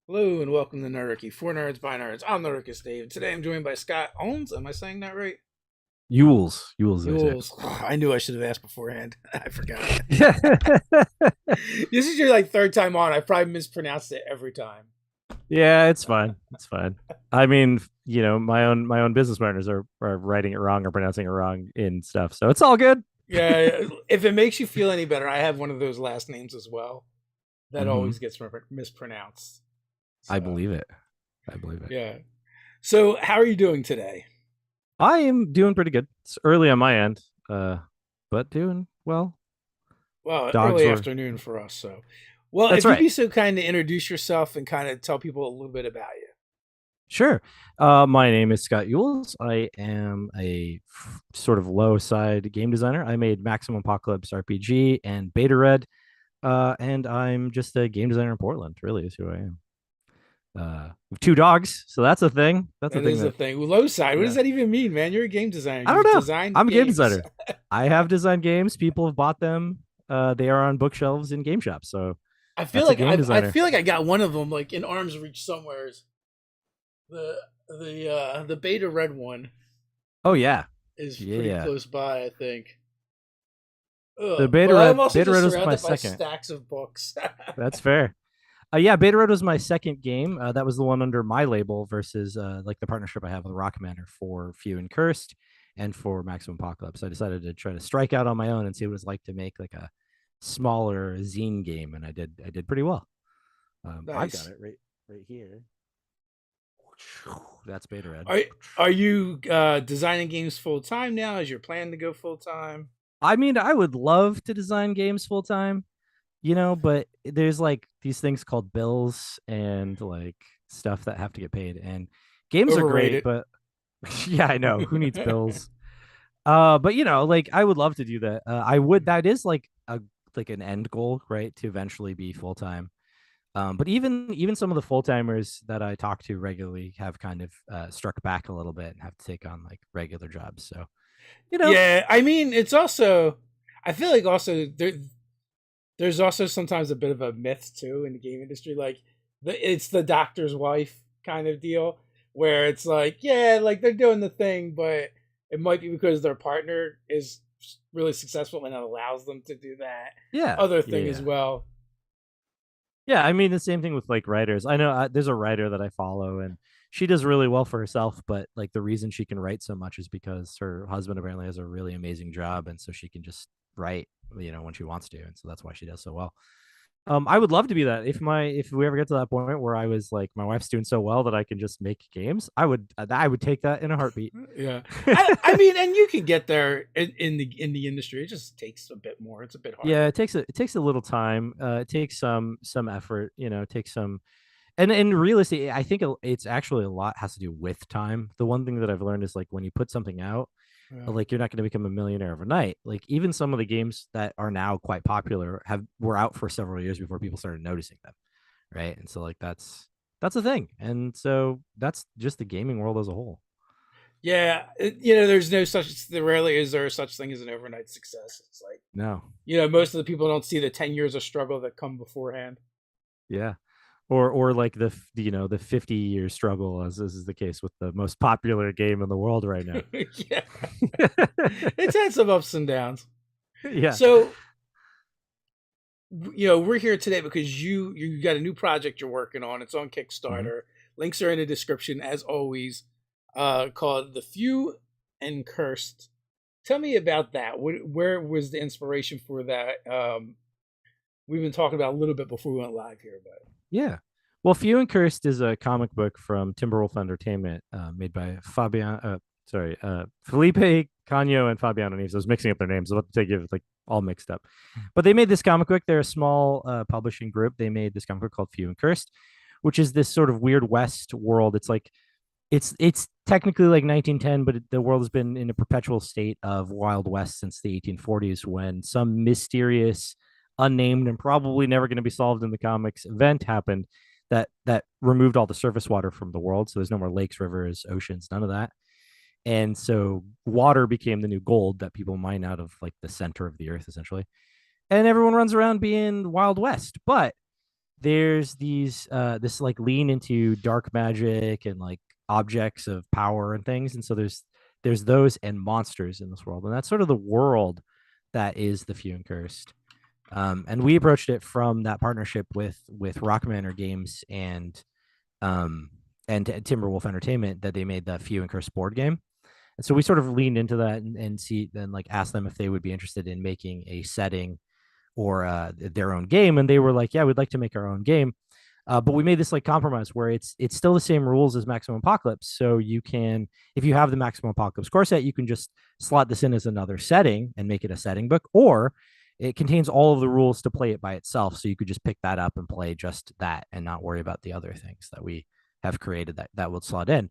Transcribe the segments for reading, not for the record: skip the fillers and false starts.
Hello and welcome to Nerdicky. For nerds by nerds. I'm Nerdicus Dave. Today I'm joined by Scott Owens. Am I saying that right? Yules, they say. Yules. I knew I should have asked beforehand. I forgot. Yeah, This is your third time on. I probably mispronounced it every time. yeah, it's fine. It's fine. I mean, my own business partners are writing it wrong or pronouncing it wrong in stuff, so it's all good. Yeah, if it makes you feel any better, I have one of those last names as well that Hmm. always gets mispronounced. I So believe it. I believe it. yeah. So how are you doing today? I am doing pretty good. It's early on my end, but doing well. Well, Dogs early were. afternoon for us. So, well, That's if you'd right. be so kind to introduce yourself and kind of tell people a little bit about you. Sure. My name is Scott Yules. I am a sort of low side game designer. I made Maximum Apocalypse RPG and Beta Red, and I'm just a game designer in Portland. Really, is who I am. With two dogs, so that's a thing. That's a That thing is the that, thing. Low side. What does yeah. that even mean, man? You're a game designer. I don't You've know. designed I'm a game games. designer. I have designed games. People have bought them. They are on bookshelves in game shops. So I feel that's a like game I designer. feel like I got one of them like in arm's reach somewhere. The beta red one Oh yeah, is pretty yeah. close by. I think. The Ugh. beta Well, I'm red. also Beta just red was my surrounded by second. stacks of books. That's fair. Yeah, Beta Red was my second game. That was the one under my label versus like the partnership I have with Rock Manor for Few and Cursed and for Maximum Apocalypse. I decided to try to strike out on my own and see what it was like to make like a smaller zine game, and I did pretty well. I've got Nice. it right here. That's Beta Red. Are are you designing games full time now? Is your plan to go full time? I mean, I would love to design games full time, but there's like these things called bills and like stuff that have to get paid. And games are great, Overrated. but yeah, I know who needs bills. But like I would love to do that. I would. That is like an end goal, right? To eventually be full time. But even some of the full timers that I talk to regularly have kind of struck back a little bit and have to take on like regular jobs. So you know, Yeah, I mean, it's also. I feel like also there's also sometimes a bit of a myth too in the game industry, like it's the doctor's wife kind of deal, where it's like, yeah, like they're doing the thing, but it might be because their partner is really successful and it allows them to do that yeah, other yeah, thing as yeah. well. Yeah, I mean the same thing with like writers. I know there's a writer that I follow, and she does really well for herself. But like the reason she can write so much is because her husband apparently has a really amazing job, and so she can just write, when she wants to, and so that's why she does so well. I would love to be that. If we ever get to that point where I was like my wife's doing so well that I can just make games, I would take that in a heartbeat. Yeah, I mean, and you can get there in the industry. It just takes a bit more. It's a bit Yeah, harder. it takes a little time. It takes some effort. It takes some. And realistically, I think it's actually a lot has to do with time. The one thing that I've learned is like when you put something out, Yeah. like you're not going to become a millionaire overnight. Like even some of the games that are now quite popular have were out for several years before people started noticing them, right? And so like that's a thing. And so that's just the gaming world as a whole. Yeah, there's no such. There rarely is there such thing as an overnight success. It's like No, most of the people don't see the 10 years of struggle that come beforehand. yeah. Or like the 50-year struggle as this is the case with the most popular game in the world right now. Yeah, it's had some ups and downs. Yeah. So, we're here today because you got a new project you're working on. It's on Mhm. Kickstarter. Links are in the description as always. Called The Few and Cursed. Tell me about that. Where was the inspiration for that? We've been talking about a little bit before we went live here, but Yeah. Well, Few and Cursed is a comic book from Timberwolf Entertainment, made by Felipe Canio and Fabiano Neves. I was mixing up their names. I was about to take like all mixed up. But they made this comic book. They're a small publishing group. They made this comic book called Few and Cursed, which is this sort of weird West world. It's like it's technically like 1910, but the world has been in a perpetual state of Wild West since the 1840s when some mysterious, unnamed, and probably never going to be solved in the comics event happened that removed all the surface water from the world. So there's no more lakes, rivers, oceans, none of that. And so water became the new gold that people mine out of like the center of the earth, essentially. And everyone runs around being Wild West. But there's these this like lean into dark magic and like objects of power and things, and so there's those and monsters in this world, and that's sort of the world that is the Few and Cursed. And we approached it from that partnership with Rock Manor Games um and Timberwolf Entertainment, that they made the Few and Cursed board game. And so we sort of leaned into that and see then like asked them if they would be interested in making a setting or their own game, and they were like, yeah, we'd like to make our own game. But we made this like compromise where it's still the same rules as Maximum Apocalypse. So you can, if you have the Maximum Apocalypse core set, you can just slot this in as another setting and make it a setting book, or it contains all of the rules to play it by itself. So you could just pick that up and play just that and not worry about the other things that we have created that will slot in.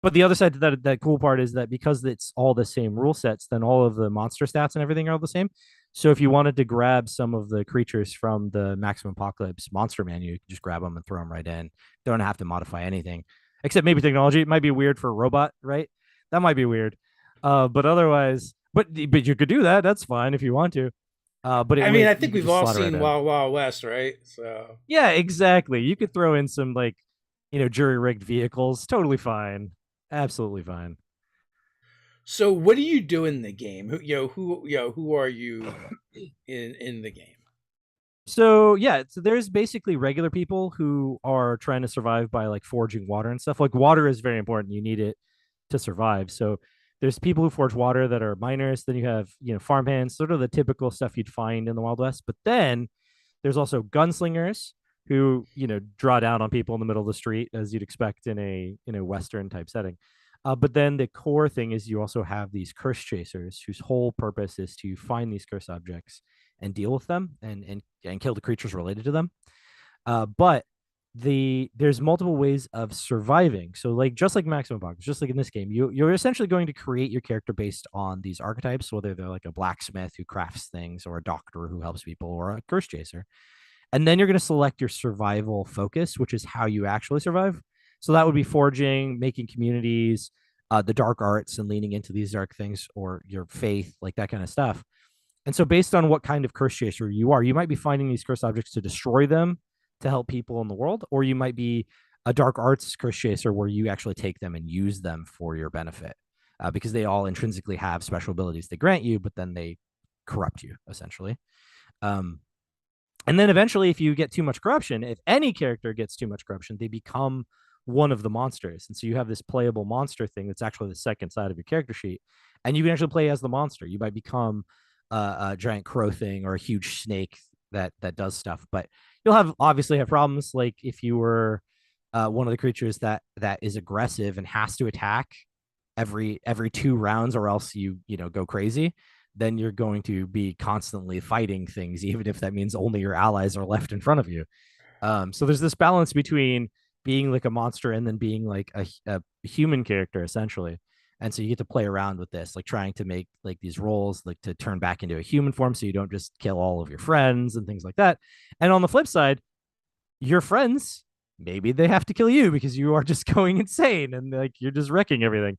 But the other side to that cool part is that because it's all the same rule sets, then all of the monster stats and everything are all the same. So if you wanted to grab some of the creatures from the Maximum Apocalypse monster manual, you can just grab them and throw them right in. Don't have to modify anything, except maybe technology. It might be weird for a robot, right? That might be weird. But otherwise, but you could do that. That's fine if you want to. But it I mean, would I you think could we've just all slot it right seen in. Wild Wild West, right? So Yeah, exactly. You could throw in some like jury rigged vehicles. Totally fine. Absolutely fine. so what do you do in the game? Who are you in the game? So yeah, so there's basically regular people who are trying to survive by like forging water and stuff. Like water is very important. You need it to survive. So there's people who forge water that are miners. Then you have, farmhands, sort of the typical stuff you'd find in the Wild West. But then there's also gunslingers who, draw down on people in the middle of the street as you'd expect in a Western type setting. But then the core thing is you also have these curse chasers whose whole purpose is to find these curse objects and deal with them and kill the creatures related to them. But there's multiple ways of surviving. So like just like Maximum Box, just like in this game, you're essentially going to create your character based on these archetypes, whether they're like a blacksmith who crafts things, or a doctor who helps people, or a curse chaser. And then you're going to select your survival focus, which is how you actually survive. So that would be forging, making communities, the dark arts and leaning into these dark things, or your faith, like that kind of stuff. And so, based on what kind of curse chaser you are, you might be finding these curse objects to destroy them to help people in the world, or you might be a dark arts curse chaser where you actually take them and use them for your benefit, because they all intrinsically have special abilities they grant you, but then they corrupt you essentially. Um, and then eventually, if you get too much corruption, if any character gets too much corruption, they become one of the monsters. And so you have this playable monster thing that's actually the second side of your character sheet. And you can actually play as the monster. You might become a giant crow thing or a huge snake that does stuff. But you'll obviously have problems, like if you were one of the creatures that is aggressive and has to attack every 2 rounds, or else you go crazy. Then you're going to be constantly fighting things, even if that means only your allies are left in front of you. So there's this balance between being like a monster and then being like a human character essentially. And so you get to play around with this, like trying to make like these roles like to turn back into a human form, so you don't just kill all of your friends and things like that. And on the flip side, your friends, maybe they have to kill you because you are just going insane and like you're just wrecking everything.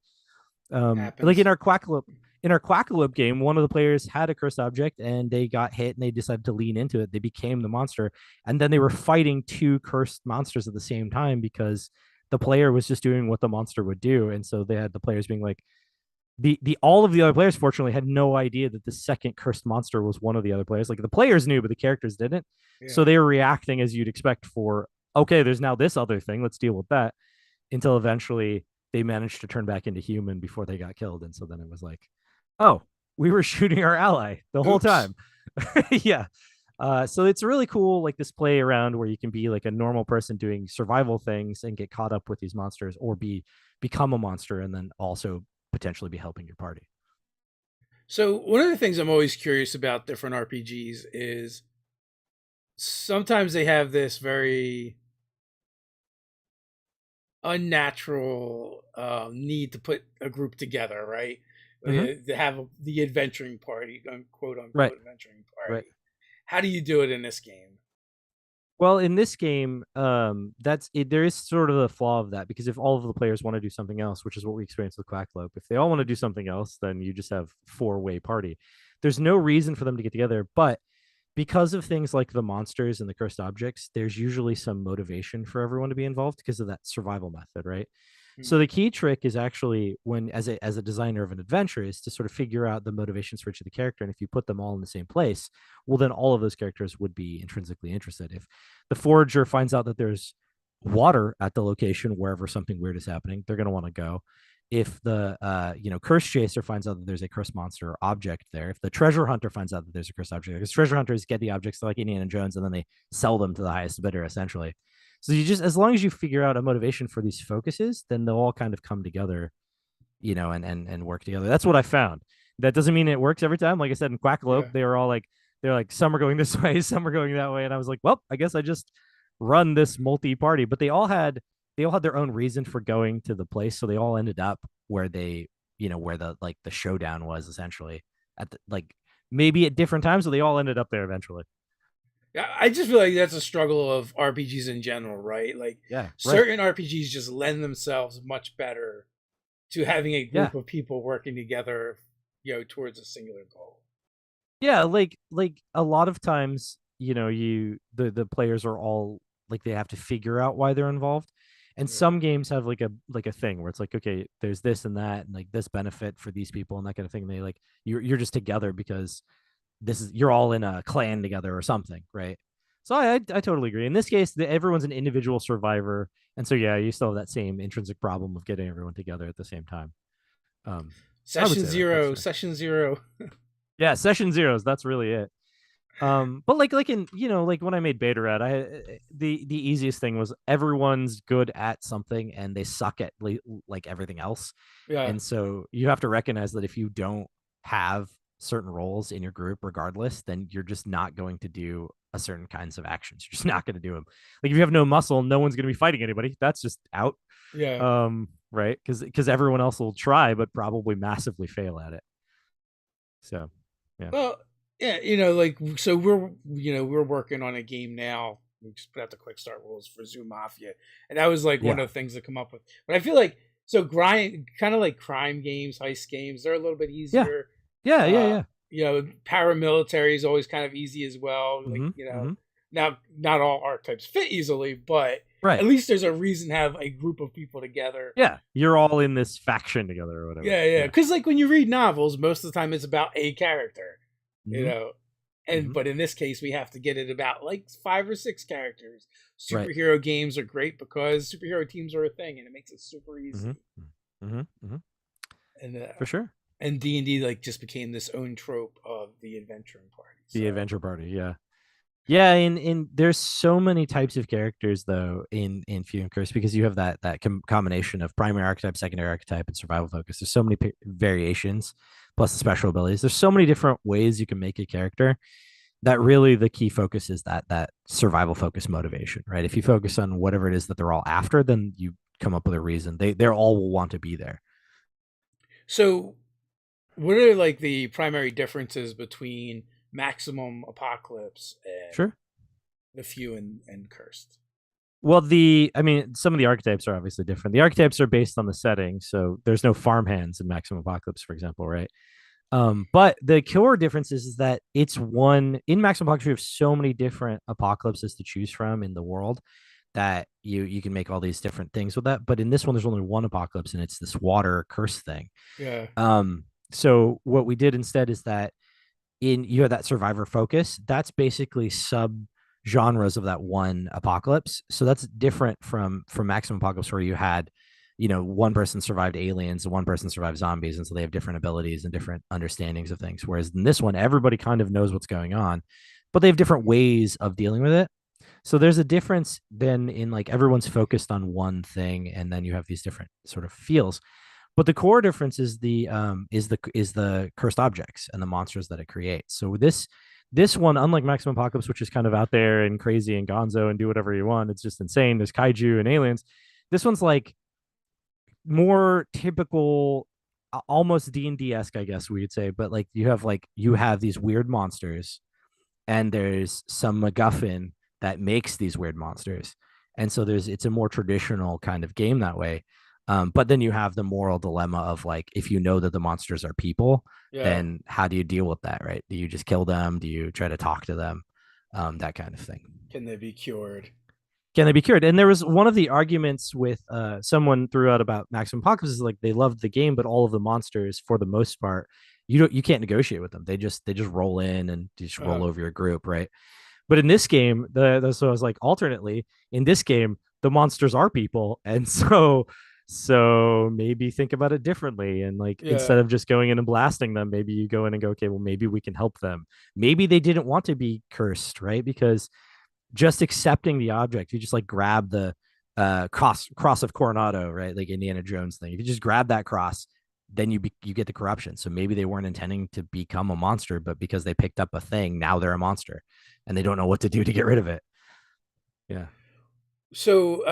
Like Happens. in our Quackalope game, one of the players had a cursed object and they got hit and they decided to lean into it. They became the monster, and then they were fighting 2 cursed monsters at the same time because the player was just doing what the monster would do. And so they had the players being like, the all of the other players fortunately had no idea that the second cursed monster was one of the other players. Like the players knew, but the characters didn't. So Yeah. they were reacting as you'd expect for, okay, there's now this other thing, let's deal with that, until eventually they managed to turn back into human before they got killed. And so then it was like, oh, we were shooting our ally the whole Oops. time. Yeah. So it's really cool, like this play around where you can be like a normal person doing survival things and get caught up with these monsters, or become a monster and then also potentially be helping your party. So one of the things I'm always curious about different RPGs is sometimes they have this very unnatural need to put a group together, right? Mm-hmm. To have the adventuring party, quote Right. unquote adventuring Right. party. How do you do it in this game? Well, in this game, that's it. There is sort of a flaw of that, because if all of the players want to do something else, which is what we experienced with Quacklope, if they all want to do something else, then you just have 4-way party. There's no reason for them to get together, but because of things like the monsters and the cursed objects, there's usually some motivation for everyone to be involved because of that survival method, right? So Hmm. the key trick is actually when as a designer of an adventure is to sort of figure out the motivations for each of the character. And if you put them all in the same place, well then all of those characters would be intrinsically interested. If the forager finds out that there's water at the location wherever something weird is happening, they're going to want to go. If the curse chaser finds out that there's a cursed monster or object there, if the treasure hunter finds out that there's a cursed object, because treasure hunters get the objects like Indiana Jones and then they sell them to the highest bidder essentially. So you just, as long as you figure out a motivation for these focuses, then they'll all kind of come together, and work together. That's what I found. That doesn't mean it works every time. Like I said in Quackalope, Yeah. they were all like, they're like, some are going this way, some are going that way, and I was like, well, I guess I just run this multi-party. But they all had their own reason for going to the place, so they all ended up where they, where the like the showdown was essentially at the, like maybe at different times, but they all ended up there eventually. Yeah, I just feel like that's a struggle of RPGs in general, right? Like Yeah, right. certain RPGs just lend themselves much better to having a Yeah, group of people working together, towards a singular goal. yeah, like a lot of times, the players are all like they have to figure out why they're involved. And Yeah. some games have like a thing where it's like, okay, there's this and that and like this benefit for these people and that kind of thing. And they like you're just together because you're all in a clan together or something, right? So I totally agree. In this case, everyone's an individual survivor, and so yeah, you still have that same intrinsic problem of getting everyone together at the same time. Um, I would Session say that's zero, fair. session zero. Yeah, session zeros. That's really it. But like in like when I made beta red, the easiest thing was everyone's good at something and they suck at like everything else. Yeah, And so you have to recognize that if you don't have certain roles in your group regardless, then you're just not going to do a certain kinds of actions. You're just not going to do them. Like if you have no muscle, no one's going to be fighting anybody. That's just out. yeah. Right? Because everyone else will try but probably massively fail at it. So, yeah. Well, yeah, like so we're working on a game now. We just put out the quick start rules for Zoo Mafia, and that was like one Yeah. of the things to come up with. But I feel like so grind, kind of like crime games, heist games, they're a little bit Yeah. easier. Yeah, yeah, Uh, yeah. Paramilitary is always kind of easy as well. Like Mhm. Mhm. now not all archetypes fit easily, but at Right. least there's a reason to have a group of people together. Yeah. You're all in this faction together or whatever. Yeah, yeah. Yeah. Because like when you read novels, most of the time it's about a character, you Mhm. know. And Mhm. but in this case, we have to get it about like 5 or 6 characters. Right. Superhero games are great because superhero teams are a thing, and it makes it super Mhm. easy. Mhm. Mhm. And For sure. D&D like just became this own trope of the adventuring party. The So adventure party. Yeah. Yeah, in there's so many types of characters though in Feud and Curse because you have that combination of primary archetype, secondary archetype, and survival focus. There's so many variations, plus the special abilities. There's so many different ways you can make a character that really the key focus is that survival focus motivation, right? If you focus on whatever it is that they're all after, then you come up with a reason. They're all will want to be there. so what are like the primary differences between Maximum Apocalypse and Sure. the Few and Cursed? Well, I mean, some of the archetypes are obviously different. The archetypes are based on the setting, so there's no farmhands in Maximum Apocalypse, for example, right? But the core difference is that it's one in Maximum Apocalypse. You have so many different apocalypses to choose from in the world that you can make all these different things with that. But in this one, there's only one apocalypse, and it's this water curse thing. Yeah. So what we did instead is that in you have that survivor focus. That's basically sub genres of that one apocalypse. So that's different from Maximum Apocalypse, where you had, one person survived aliens and one person survived zombies, and so they have different abilities and different understandings of things. Whereas in this one, everybody kind of knows what's going on, but they have different ways of dealing with it. So there's a difference then in like everyone's focused on one thing, and then you have these different sort of feels. But the core difference is the cursed objects and the monsters that it creates. So this one, unlike Maximum Apocalypse, which is kind of out there and crazy and gonzo and do whatever you want, it's just insane. There's kaiju and aliens. This one's like more typical, almost D&D esque, I guess we'd say. But like you have these weird monsters, and there's some MacGuffin that makes these weird monsters, and so it's a more traditional kind of game that way. But then you have the moral dilemma of like, if you know that the monsters are people, Yeah. then how do you deal with that, right? Do you just kill them? Do you try to talk to them? That kind of thing. Can they be cured? Can they be cured? And there was one of the arguments with someone threw out about Maximum Apocalypse is like they loved the game, but all of the monsters, for the most part, you can't negotiate with them. They just roll in and just roll Uh-huh. over your group, right? But in this game, so I was like, alternately, in this game, the monsters are people, and so maybe think about it differently. And like Yeah. instead of just going in and blasting them, maybe you go in and go, okay, well, maybe we can help them. Maybe they didn't want to be cursed, right? Because just accepting the object, you just like grab the cross of Coronado, right? Like Indiana Jones thing. If you just grab that cross, then you get the corruption. So maybe they weren't intending to become a monster, but because they picked up a thing, now they're a monster, and they don't know what to do to get rid of it. Yeah. So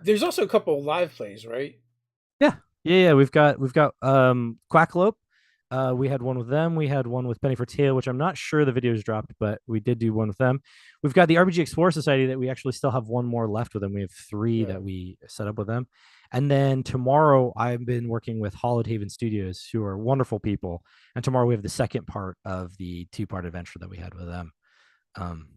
there's also a couple of live plays, right? Yeah, yeah. We've got Quacklope. We had one with them. We had one with Penny for Tail, which I'm not sure the videos dropped, but we did do one with them. We've got the RPG Explorer Society that we actually still have one more left with them. We have three Yeah. that we set up with them. And then tomorrow I've been working with Hollowed Haven Studios, who are wonderful people. And tomorrow we have the second part of the two-part adventure that we had with them. Um,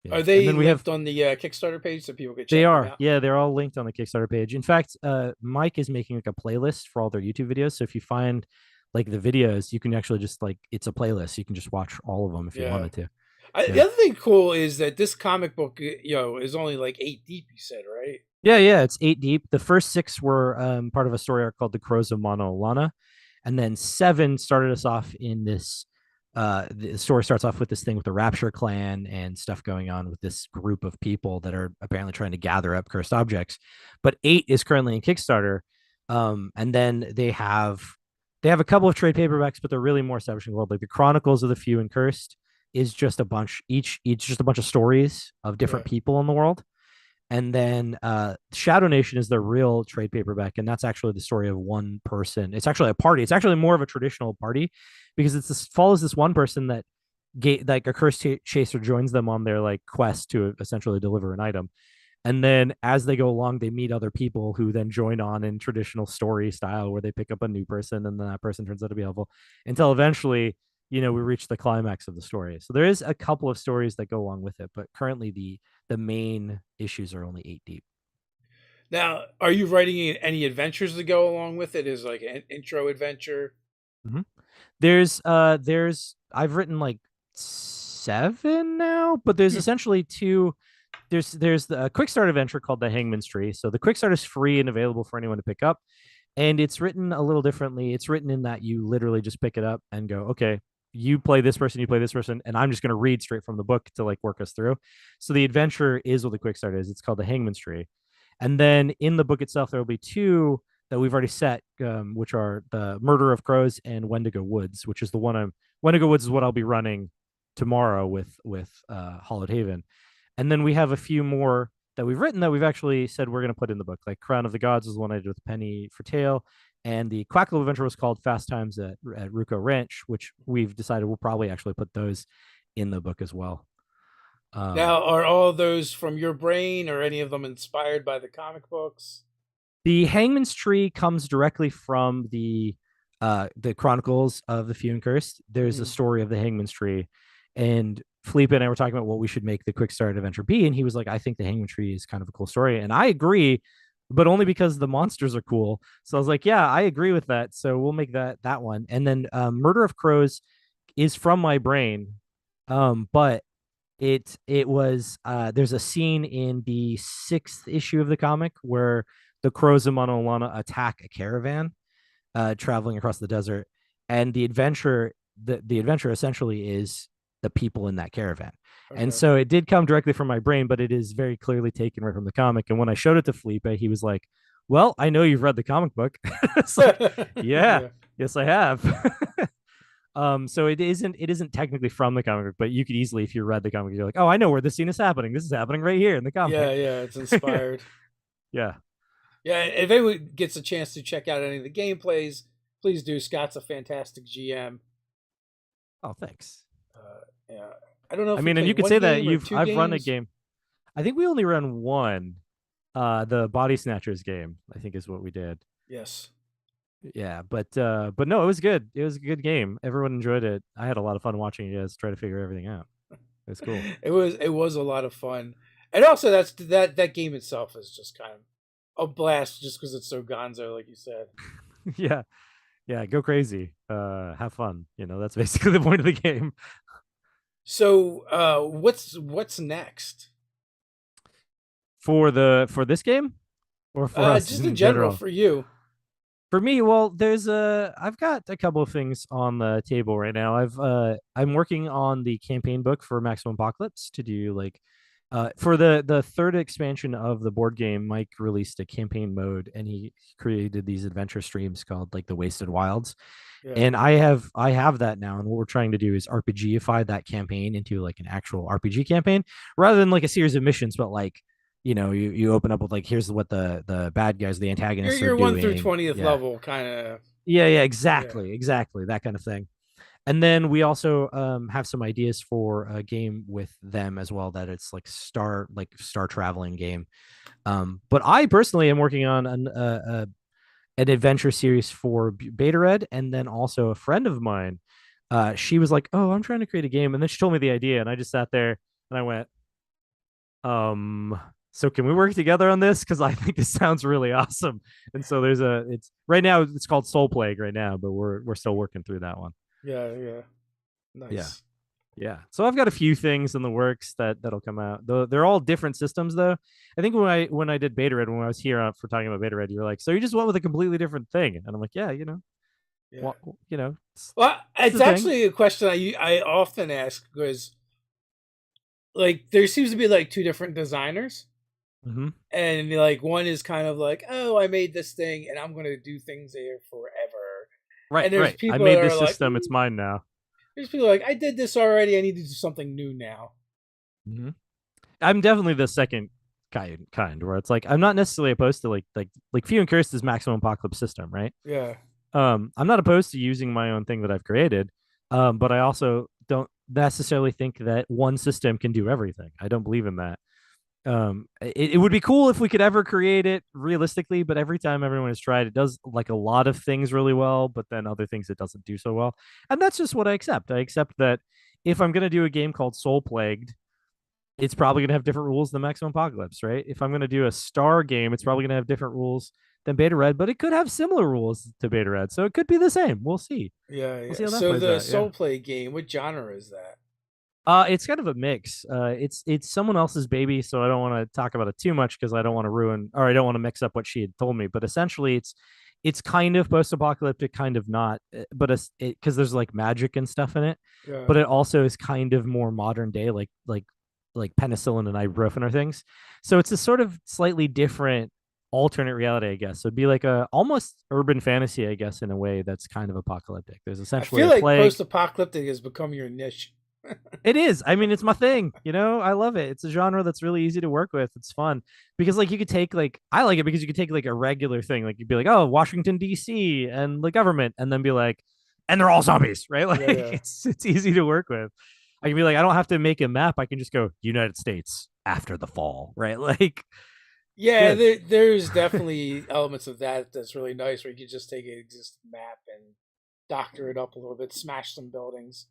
Are yeah. And they then we have linked on the Kickstarter page so people can they check them are. out? Yeah, they're all linked on the Kickstarter page. In fact, Mike is making like a playlist for all their YouTube videos. So if you find like the videos, you can actually just like it's a playlist. You can just watch all of them if you Yeah. wanted to. The Yeah. other thing cool is that this comic book, is only like 8 deep. You said, right? Yeah, yeah, it's 8 deep. The first six were part of a story arc called The Crows of Mono Lana. And then seven started us off in this the story starts off with this thing with the Rapture clan and stuff going on with this group of people that are apparently trying to gather up cursed objects. But eight is currently in Kickstarter. And then they have a couple of trade paperbacks, but they're really more establishing the world. Like the Chronicles of the Few and Cursed is just a bunch, each just a bunch of stories of Yeah. different people in the world. And then Shadow Nation is their real trade paperback, and that's actually the story of one person. It's actually a party. It's actually more of a traditional party because follows this one person that like a cursed chaser joins them on their like quest to essentially deliver an item. And then as they go along, they meet other people who then join on in traditional story style where they pick up a new person and then that person turns out to be helpful until eventually, we reach the climax of the story. So there is a couple of stories that go along with it, but currently the main issues are only 8 deep. Now, are you writing any adventures to go along with it? Is like an intro adventure? Mm-hmm. There's I've written like seven now, but there's Hmm. essentially two. There's the quick start adventure called the Hangman's Tree. So the quick start is free and available for anyone to pick up, and it's written a little differently. It's written in that you literally just pick it up and go, okay, you play this person, you play this person, and I'm just going to read straight from the book to like work us through. So the adventure is what the quick start is. It's called the Hangman's Tree, and then in the book itself there will be two that we've already set, which are the Murder of Crows and Wendigo Woods, which is the one I'm Wendigo Woods is what I'll be running tomorrow with Hollowed Haven, and then we have a few more that we've written that we've actually said we're going to put in the book. Like Crown of the Gods is the one I did with Penny for Tail, and the Quackle adventure was called Fast Times at Ruko Ranch, which we've decided we'll probably actually put those in the book as well. Um, Now, are all those from your brain, or any of them inspired by the comic books? the Hangman's Tree comes directly from the Chronicles of the Few and Cursed. There's a Hmm. story of the Hangman's Tree, and Felipe and I were talking about what we should make the Quick Start adventure be, and he was like, "I think the Hangman Tree is kind of a cool story," and I agree, but only because the monsters are cool. So I was like, "Yeah, I agree with that." So we'll make that one, and then Murder of Crows is from my brain, but it was there's a scene in the sixth issue of the comic where the crows of Monolana attack a caravan traveling across the desert, and the adventure essentially is the people in that caravan. And Okay. so it did come directly from my brain, but it is very clearly taken right from the comic. And when I showed it to Felipe, he was like, "Well, I know you've read the comic book." It's like, yeah, Yeah. yes, I have. So it isn't technically from the comic book, but you could easily, if you read the comic, you're like, oh, I know where this scene is happening. This is happening right here in the Yeah, comic. yeah, it's inspired. Yeah. Yeah, if anyone gets a chance to check out any of the gameplays, please do. Scott's a fantastic GM. Oh, thanks. Yeah, I don't know I if we mean, and you played could one say that game or two I've run a games. game. I think we only run one. The Body Snatchers game, I think is what we did. Yes. Yeah, but no, it was good. It was a good game. Everyone enjoyed it. I had a lot of fun watching you guys try to figure everything out. It was cool. It was a lot of fun, and also that game itself is just kind of a blast, just because it's so gonzo, like you said. Yeah, yeah, go crazy. Have fun. That's basically the point of the game. So, what's next? For this game or for us Just in in general general. for you. For me, well, I've got a couple of things on the table right now. I'm working on the campaign book for Maximum Apocalypse to do like for the third expansion of the board game. Mike released a campaign mode and he created these adventure streams called like the Wasted Wilds. Yeah. And I have that now, and what we're trying to do is RPGify that campaign into like an actual RPG campaign rather than like a series of missions, but like you open up with like here's what the bad guys, the Your antagonists are your 1 through doing. 20th Yeah. level kind of. Yeah, Yeah. exactly that kind of thing. And then we also have some ideas for a game with them as well that it's like star traveling game. But I personally am working on an adventure series for Beta Red, and then also a friend of mine. She was like, "Oh, I'm trying to create a game," and then she told me the idea, and I just sat there and I went, so can we work together on this? Because I think this sounds really awesome. And so it's right now it's called Soul Plague right now, but we're still working through that one. Yeah, yeah. Yeah. Nice. Yeah. So I've got a few things in the works that'll come out. Though they're all different systems though. I think when I did Beta Red, when I was here for talking about Beta Red, you were like, so you just went with a completely different thing. And I'm like, yeah, Yeah. well, Well, it's it's the thing. actually a question I often ask, because like there seems to be like two different designers, Mm-hmm. and like one is kind of like, oh, I made this thing and I'm gonna do things there forever, Right, and there's right. I people that made are this like, system. It's mine now. there's people like, I did this already, I need to do something new now. Mm-hmm. I'm definitely the second kind where it's like I'm not necessarily opposed to like Few and Cursed is Maximum Apocalypse system, right? Yeah, I'm not opposed to using my own thing that I've created, but I also don't necessarily think that one system can do everything. I don't believe in that. It would be cool if we could ever create it realistically, but every time everyone has tried, it does like a lot of things really well, but then other things it doesn't do so well. And that's just what I accept. I accept that if I'm going to do a game called Soul Plagued, it's probably going to have different rules than Maximum Apocalypse, right? If I'm going to do a Star game, it's probably going to have different rules than Beta Red, but it could have similar rules to Beta Red. So it could be the same. We'll see. yeah, We'll yeah. see how that So plays the out. Yeah. Soul Play game, what genre is that? It's kind of a mix. It's someone else's baby, so I don't want to talk about it too much because I don't want to ruin or I don't want to mix up what she had told me. But essentially, it's kind of post-apocalyptic, kind of not. But it's because there's like magic and stuff in it, Yeah, but it also is kind of more modern day, like penicillin and ibuprofen or things. So it's a sort of slightly different alternate reality, I guess. So it'd be like a almost urban fantasy, I guess, in a way that's kind of apocalyptic. There's I essentially feel a like plague. post-apocalyptic has become your niche. It is. I mean, it's my thing. I love it. It's a genre that's really easy to work with. It's fun because, like, you could take like I like it because you could take like a regular thing, like you'd be like, oh, Washington D.C. and the government, and then be like, and they're all zombies, right? Yeah, Like, yeah, it's easy to work with. I can be like, I don't have to make a map. I can just go United States after the fall, right? Like, it's yeah. good. There's definitely elements of that that's really nice, where you could just take an existing map and doctor it up a little bit, smash some buildings.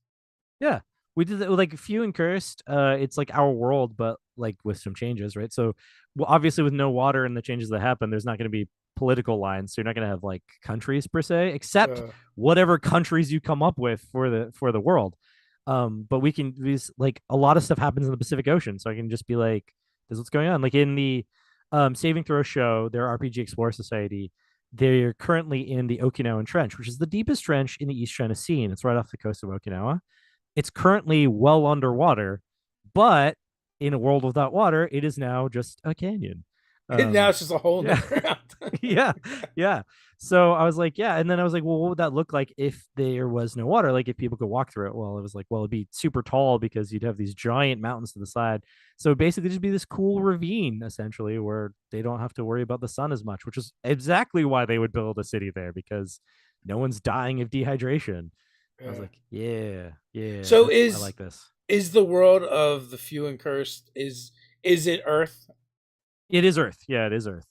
Yeah. We did that with like Few and Cursed. It's like our world, but like with some changes, right? So, well, obviously, with no water and the changes that happen, there's not going to be political lines. So you're not going to have like countries per se, except Uh, whatever countries you come up with for the world. But we can use like a lot of stuff happens in the Pacific Ocean, so I can just be like, "This is what's going on." Like in the Saving Throw show, their RPG Explorer Society. They're currently in the Okinawan Trench, which is the deepest trench in the East China Sea, and it's right off the coast of Okinawa. It's currently well underwater, but in a world without water, it is now just a canyon. and now Um, it's just a hole in the yeah, ground. yeah, yeah. So I was like, yeah, and then I was like, well, what would that look like if there was no water? Like if people could walk through it? Well, it was like, well, it'd be super tall because you'd have these giant mountains to the side. So basically, just be this cool ravine essentially where they don't have to worry about the sun as much, which is exactly why they would build a city there because no one's dying of dehydration. I was Yeah. like, yeah, yeah, So that's I like this. is the world of the few and cursed, is it Earth? It is Earth. Yeah, it is Earth.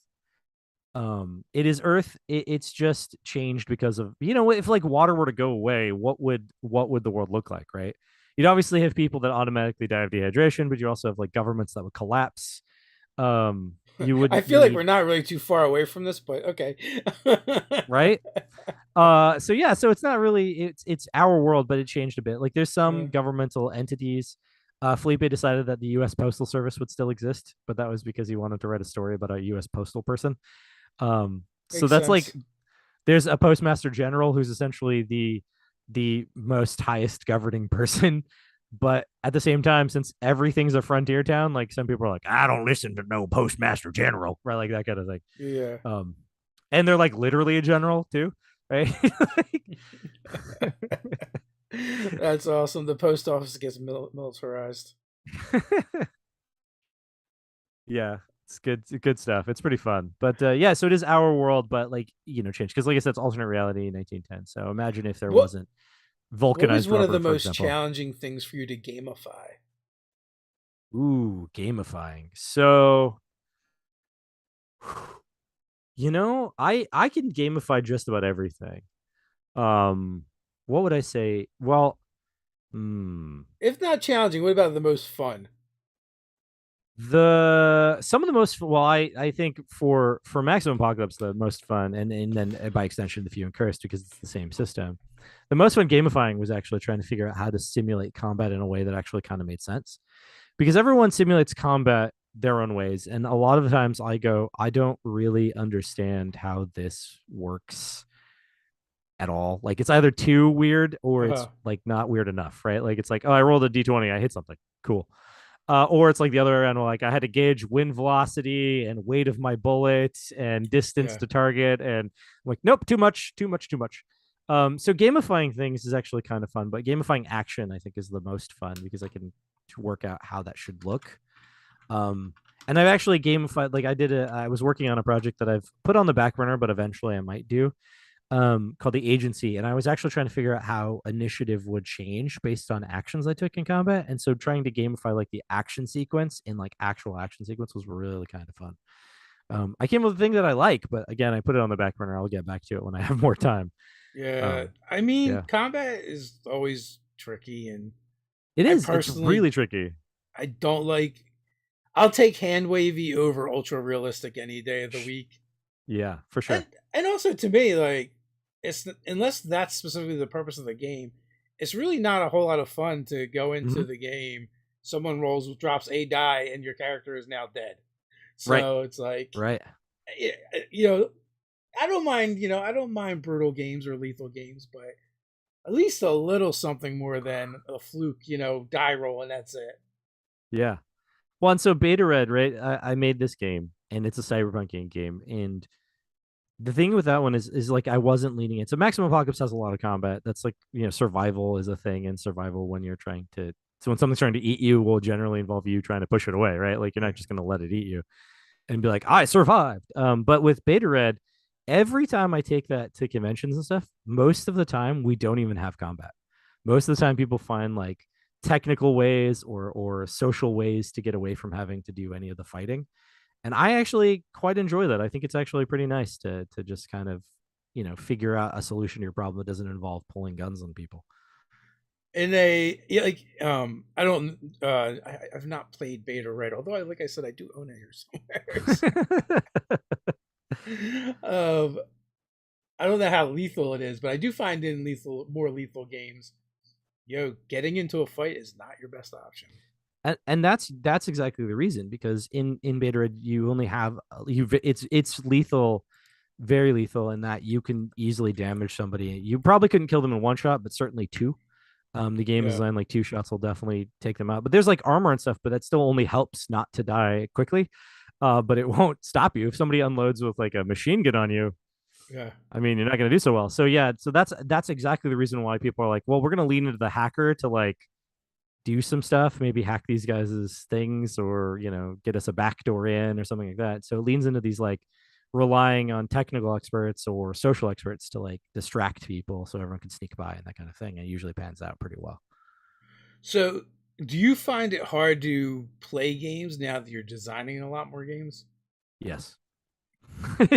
It is Earth. It's just changed because of, if like water were to go away, what would the world look like, right? You'd obviously have people that automatically die of dehydration, but you also have like governments that would collapse. You I wouldn't feel like we're need, not really too far away from this, but okay. right? So yeah, so it's not really, it's our world, but it changed a bit. Like there's Uh, some governmental entities. Felipe decided that the U.S. Postal Service would still exist, but that was because he wanted to write a story about a U.S. postal person. So Makes that's like, sense. there's a postmaster general who's essentially the most highest governing person. But at the same time, since everything's a frontier town, like some people are like, I don't listen to no postmaster general, right? Like that kind of thing. Yeah. um and they're like literally a general too, right? Like, That's awesome. The post office gets militarized. yeah, it's good stuff. It's pretty fun. But yeah, so it is our world, but like, change, because like I said, it's alternate reality in 1910. So imagine if there What wasn't what was vulcanized one of rubber, the for most example. challenging things for you to gamify? Ooh, gamifying. So, I can gamify just about everything. Um, what would I say? Well, hmm, If not challenging, what about the most fun? the some of the most, well, I think for Maximum Apocalypse, the most fun, and then by extension the Few and Cursed, because it's the same system. The most fun gamifying was actually trying to figure out how to simulate combat in a way that actually kind of made sense, because everyone simulates combat their own ways, and a lot of the times I don't really understand how this works at all. Like it's either too weird or it's Uh-huh. like not weird enough, right? Like it's like, oh, I rolled a d20, I hit something, cool. Or it's like the other way around, like I had to gauge wind velocity and weight of my bullet and distance Yeah. to target, and I'm like, nope, too much, too much, too much. So gamifying things is actually kind of fun, but gamifying action I think is the most fun because I can work out how that should look. Um, and I've actually gamified, like I was working on a project that I've put on the back burner, but eventually I might do, called the Agency, and I was actually trying to figure out how initiative would change based on actions I took in combat, and so trying to gamify like the action sequence in like actual action sequence was really kind of fun. I came with a thing that I like, but again, I put it on the back burner. I'll get back to it when I have more time. Yeah. Um, I mean, yeah, combat is always tricky, and it I is. It's personally really tricky. I don't like I'll take hand wavy over ultra realistic any day of the week. Yeah, for And sure. and also to me, like it's unless that's specifically the purpose of the game, it's really not a whole lot of fun to go into Hmm. the game. Someone drops a die, and your character is now dead. Right, So it's like, right. you know, I don't mind, I don't mind brutal games or lethal games, but at least a little something more than a fluke, die roll and that's it. Yeah. Well, and so Beta Red, right? I made this game, and it's a cyberpunk game, and the thing with that one is like I wasn't leaning it. So Maximum Apocalypse has a lot of combat. That's like, survival is a thing, and survival when you're trying to, so when something's trying to eat you will generally involve you trying to push it away, right? Like you're Yeah. not just gonna let it eat you and be like, I survived. But with Beta Red, every time I take that to conventions and stuff, most of the time we don't even have combat. Most of the time people find like technical ways or social ways to get away from having to do any of the fighting, and I actually quite enjoy that. I think it's actually pretty nice to just kind of, figure out a solution to your problem that doesn't involve pulling guns on people. And they yeah, like I don't I've not played Beta Red, although like I said I do own it here somewhere. I don't know how lethal it is, but I do find in more lethal games, getting into a fight is not your best option. And that's exactly the reason, because in Beta Red you only have, it's lethal, very lethal, in that you can easily damage somebody. You probably couldn't kill them in one shot, but certainly two. The game is Yeah, designed like two shots will definitely take them out. But there's like armor and stuff, but that still only helps not to die quickly. But it won't stop you if somebody unloads with like a machine gun on you. yeah. I mean, you're not going to do so well. So yeah, so that's exactly the reason why people are like, well, we're going to lean into the hacker to like do some stuff, maybe hack these guys' things, or get us a backdoor in or something like that. So it leans into these like relying on technical experts or social experts to like distract people so everyone can sneak by and that kind of thing. And it usually pans out pretty well. So, do you find it hard to play games now that you're designing a lot more games? Yes.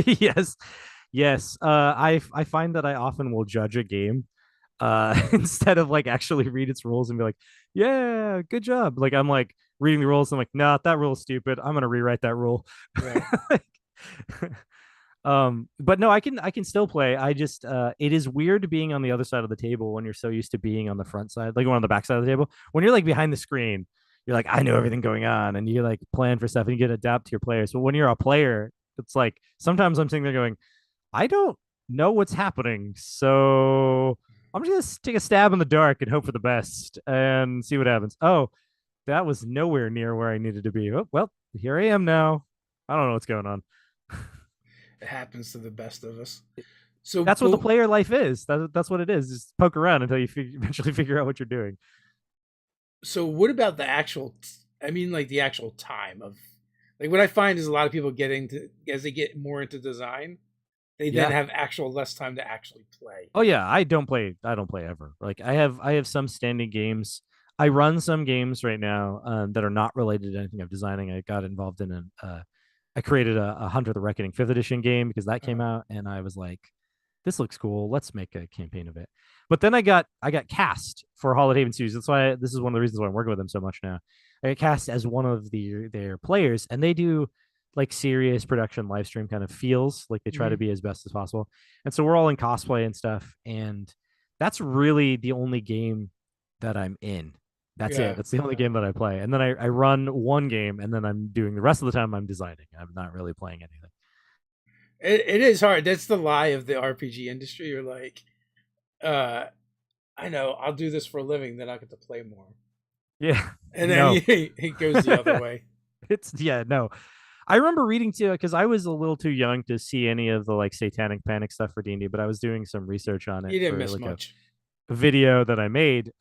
Yes, yes. I find that I often will judge a game instead of like actually read its rules and be like, yeah, good job. Like I'm like reading the rules and I'm like, nah, that rule is stupid. I'm gonna rewrite that rule. Right. Like, but no, I can still play. I just it is weird being on the other side of the table when you're so used to being on the front side, like on the back side of the table. When you're like behind the screen, you're like, I know everything going on, and you like plan for stuff and you get to adapt to your players. But when you're a player, it's like sometimes I'm sitting there going, I don't know what's happening, so I'm just gonna take a stab in the dark and hope for the best and see what happens. Oh, that was nowhere near where I needed to be. Oh, well, here I am now. I don't know what's going on. It happens to the best of us. So, That's what the but player life is. That's what it is. Just poke around until you eventually figure out what you're doing. so what about the actual? I mean, like the actual time of, like what I find is a lot of people getting to as they get more into design, they then Yeah. have actual less time to actually play. Oh yeah. I don't play ever. Like I have some standing games. I run some games right now that are not related to anything I'm designing. I got involved in I created a Hunter the Reckoning 5th edition game because that came Uh, out, and I was like, this looks cool. Let's make a campaign of it. But then I got cast for Holiday Haven series. That's why this is one of the reasons why I'm working with them so much now. I got cast as one of their players, and they do like serious production live stream kind of feels like they try to mhm. be as best as possible. And so we're all in cosplay and stuff, and that's really the only game that I'm in. That's it. Yeah, That's the only game that I play. And then I run one game, and then I'm doing the rest of the time I'm designing. I'm not really playing anything. it is hard. That's the lie of the RPG industry. You're like, uh, I know I'll do this for a living, then I get to play more, Yeah. and then No. it goes the other way. It's yeah, no. I remember reading too because I was a little too young to see any of the like satanic panic stuff for D&D, but I was doing some research on it You didn't for miss like a much. video that I made.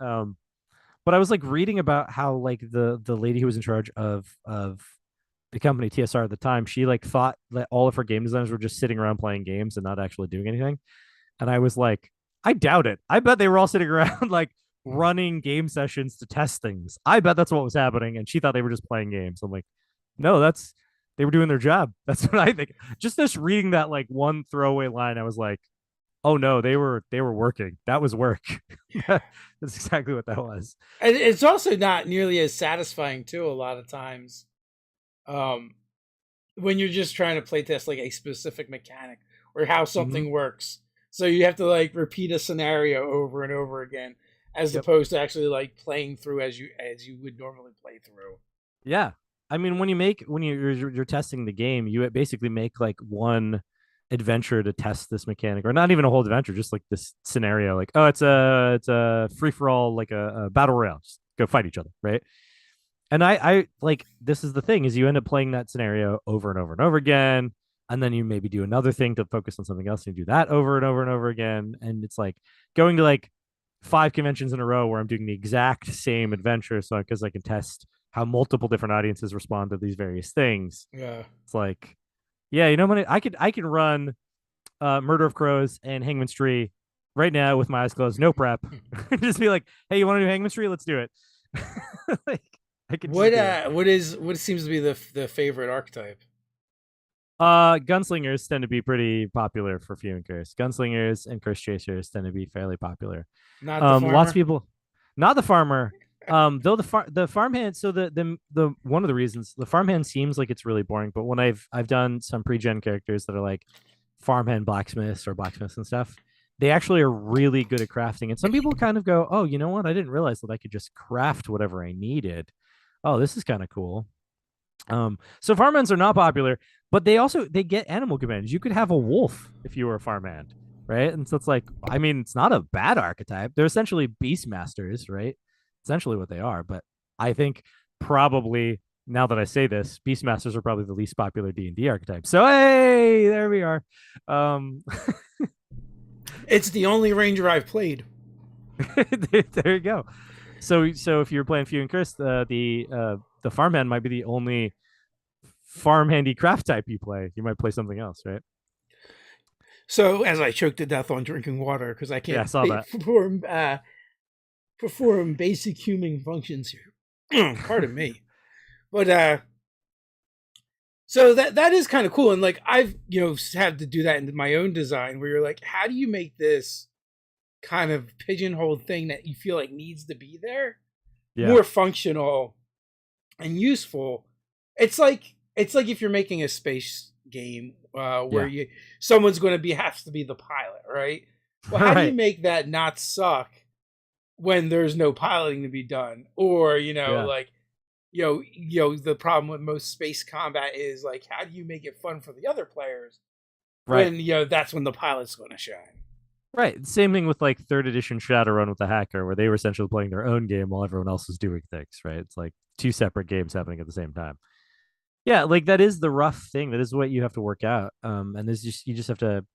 But I was like reading about how like the lady who was in charge of the company TSR at the time, she like thought that all of her game designers were just sitting around playing games and not actually doing anything. And I was like, I doubt it. I bet they were all sitting around like running game sessions to test things. I bet that's what was happening. And she thought they were just playing games. I'm like, no, that's they were doing their job. That's what I think. Just this reading that like one throwaway line, I was like, oh no, they were working. That was work. That's exactly what that was. And it's also not nearly as satisfying too. A lot of times, um, when you're just trying to play test like a specific mechanic or how Mm-hmm. something works. So you have to like repeat a scenario over and over again, as Yep. opposed to actually like playing through as you would normally play through. Yeah. I mean, when you're testing the game, you basically make like one adventure to test this mechanic, or not even a whole adventure, just like this scenario. Like, oh, it's a free for all, like a battle royale. Just go fight each other, right? And I like this is the thing is you end up playing that scenario over and over and over again, and then you maybe do another thing to focus on something else, and you do that over and over and over again, and it's like going to like 5 conventions in a row where I'm doing the exact same adventure, so because I can test how multiple different audiences respond to these various things. Yeah. It's like, yeah, you know what? I could run Murder of Crows and Hangman's Tree right now with my eyes closed, no prep, just be like, hey, you want to do Hangman's Tree? Let's do it. Like I could just do it. What seems to be the favorite archetype? Gunslingers tend to be pretty popular for few and curse. Gunslingers and curse chasers tend to be fairly popular. Not the Lots of farmer. people, not the farmer. Though the farmhand. So the one of the reasons the farmhand seems like it's really boring, but when I've done some pre-gen characters that are like farmhand blacksmiths or blacksmiths and stuff, they actually are really good at crafting. And some people kind of go, oh, you know what? I didn't realize that I could just craft whatever I needed. Oh, this is kind of cool. So farmhands are not popular, but they get animal commands. You could have a wolf if you were a farmhand, right? And so it's like, I mean, it's not a bad archetype. They're essentially beast masters, right? Essentially what they are. But I think probably now that I say this, beast masters are probably the least popular D&D archetype. So hey, there we are. Um, It's the only ranger I've played. there you go. So if you're playing Few and Curse, the farmhand might be the only farm handy craft type you play. You might play something else, right? So as I choked to death on drinking water because I Yeah, I can't saw that. perform basic human functions here. Pardon me. But So that is kind of cool, and like I've had to do that in my own design, where you're like, how do you make this kind of pigeonholed thing that you feel like needs to be there Yeah. more functional and useful? It's like if you're making a space game where Yeah. you someone's going to be has to be the pilot, right? Well, how do you Right. make that not suck when there's no piloting to be done, or Yeah. like the problem with most space combat is like, how do you make it fun for the other players Right. when that's when the pilot's going to shine. Right. Same thing with like third edition Shadowrun with the hacker, where they were essentially playing their own game while everyone else was doing things. Right. It's like two separate games happening at the same time. Yeah, like that is the rough thing. That is what you have to work out. And there's just you just have to.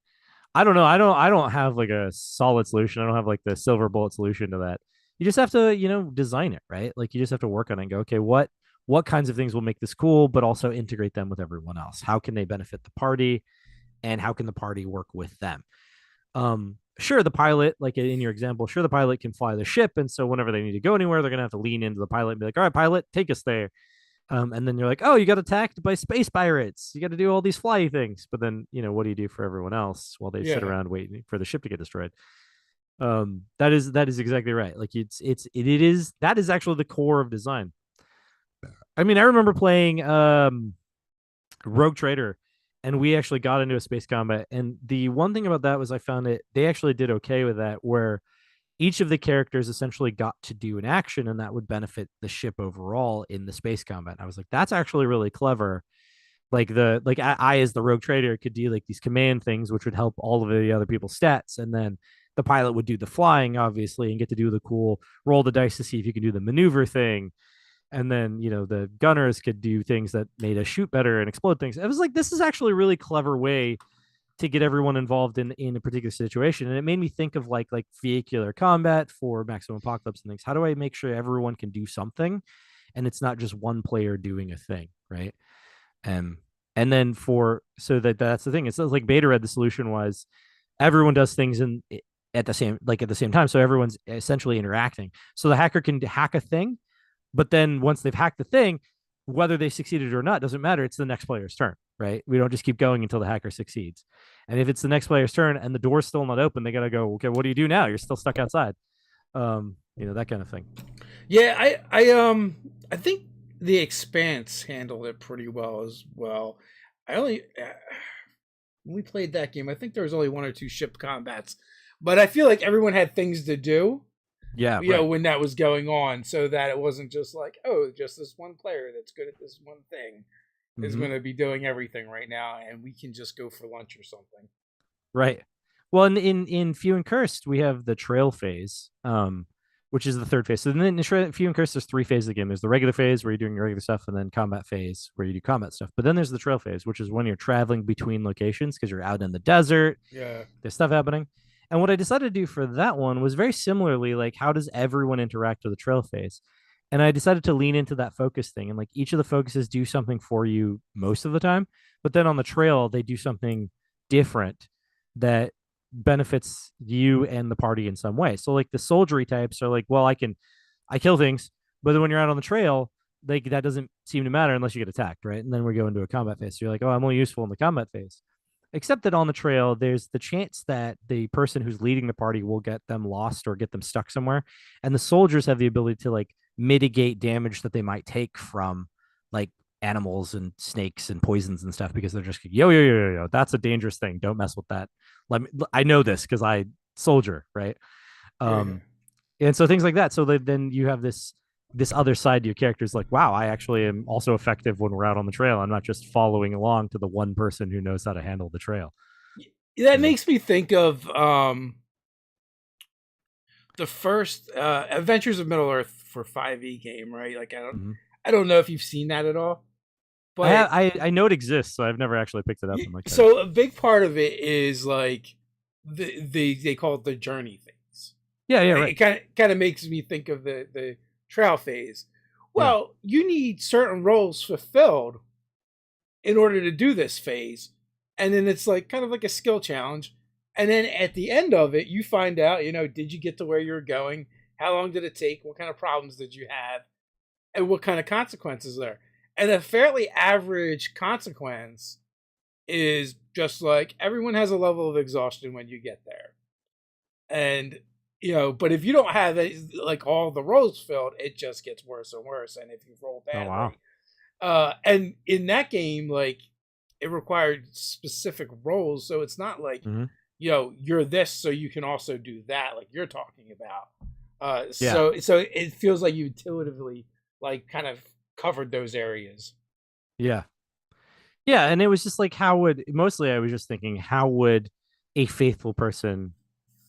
I don't know. I don't have like a solid solution. I don't have like the silver bullet solution to that. You just have to design it, right? Like you just have to work on it and go, okay, what kinds of things will make this cool, but also integrate them with everyone else. How can they benefit the party, and how can the party work with them? Sure, the pilot, like in your example, sure, the pilot can fly the ship, and so whenever they need to go anywhere, they're gonna have to lean into the pilot and be like, all right, pilot, take us there. And then you're like, oh, you got attacked by space pirates. You got to do all these fly things. But then, what do you do for everyone else while they sit Yeah. around waiting for the ship to get destroyed? That is exactly right. Like it is that is actually the core of design. I mean, I remember playing Rogue Trader, and we actually got into a space combat. And the one thing about that was I found it they actually did okay with that, where each of the characters essentially got to do an action, and that would benefit the ship overall in the space combat. And I was like, that's actually really clever. Like as the rogue trader could do like these command things, which would help all of the other people's stats, and then the pilot would do the flying, obviously, and get to do the cool roll the dice to see if you can do the maneuver thing. And then the gunners could do things that made us shoot better and explode things. It was like this is actually a really clever way to get everyone involved in a particular situation. And it made me think of like vehicular combat for Maximum Apocalypse and things. How do I make sure everyone can do something and it's not just one player doing a thing, right? um and then for so that's the thing. It's like Beta Red, the solution was everyone does things in at the same time, so everyone's essentially interacting, so the hacker can hack a thing, but then once they've hacked the thing, whether they succeeded or not doesn't matter. It's the next player's turn, right? We don't just keep going until the hacker succeeds. And if it's the next player's turn and the door's still not open, they gotta go, okay, what do you do now? You're still stuck outside. That kind of thing. Yeah, I think the Expanse handled it pretty well as well. I only when we played that game, I think there was only one or two ship combats, but I feel like everyone had things to do, Yeah, right. when that was going on, so that it wasn't just like, oh, just this one player that's good at this one thing is Mm-hmm. going to be doing everything right now, and we can just go for lunch or something. Right. Well, in Few and Cursed, we have the trail phase, which is the third phase. So then in Few and Cursed, there's three phases of the game. There's the regular phase where you're doing your regular stuff, and then combat phase where you do combat stuff. But then there's the trail phase, which is when you're traveling between locations because you're out in the desert. Yeah. There's stuff happening. And what I decided to do for that one was very similarly like, how does everyone interact with the trail phase? And I decided to lean into that focus thing. And like each of the focuses do something for you most of the time. But then on the trail, they do something different that benefits you and the party in some way. So like the soldiery types are like, well, I kill things, but then when you're out on the trail, like that doesn't seem to matter unless you get attacked, right? And then we go into a combat phase. So you're like, oh, I'm only useful in the combat phase. Except that on the trail, there's the chance that the person who's leading the party will get them lost or get them stuck somewhere. And the soldiers have the ability to like mitigate damage that they might take from like animals and snakes and poisons and stuff, because they're just yo, that's a dangerous thing, don't mess with that. I know this because I soldier, right? Yeah. um and so things like that. So then you have this other side to your characters, like, wow, I actually am also effective when we're out on the trail. I'm not just following along to the one person who knows how to handle the trail. That Yeah. makes me think of the first Adventures of Middle Earth for 5e game, right? Like Mm-hmm. I don't know if you've seen that at all, I but have, I know it exists, so I've never actually picked it up and looked at it. so a big part of it is like they call it the journey phase. Yeah, yeah, Right? right. It kind of makes me think of the trail phase. Yeah, Well, you need certain roles fulfilled in order to do this phase, and then it's like kind of like a skill challenge. And then at the end of it, you find out, did you get to where you're going? How long did it take? What kind of problems did you have? And what kind of consequences there? And a fairly average consequence is just like everyone has a level of exhaustion when you get there. And but if you don't have like all the roles filled, it just gets worse and worse. And if you roll Oh wow. badly, and in that game, like it required specific roles, so it's not like Mm-hmm. you're this, so you can also do that, like you're talking about. Yeah. So it feels like you intuitively like kind of covered those areas. Yeah. Yeah. And it was just like, how would mostly I was just thinking, how would a faithful person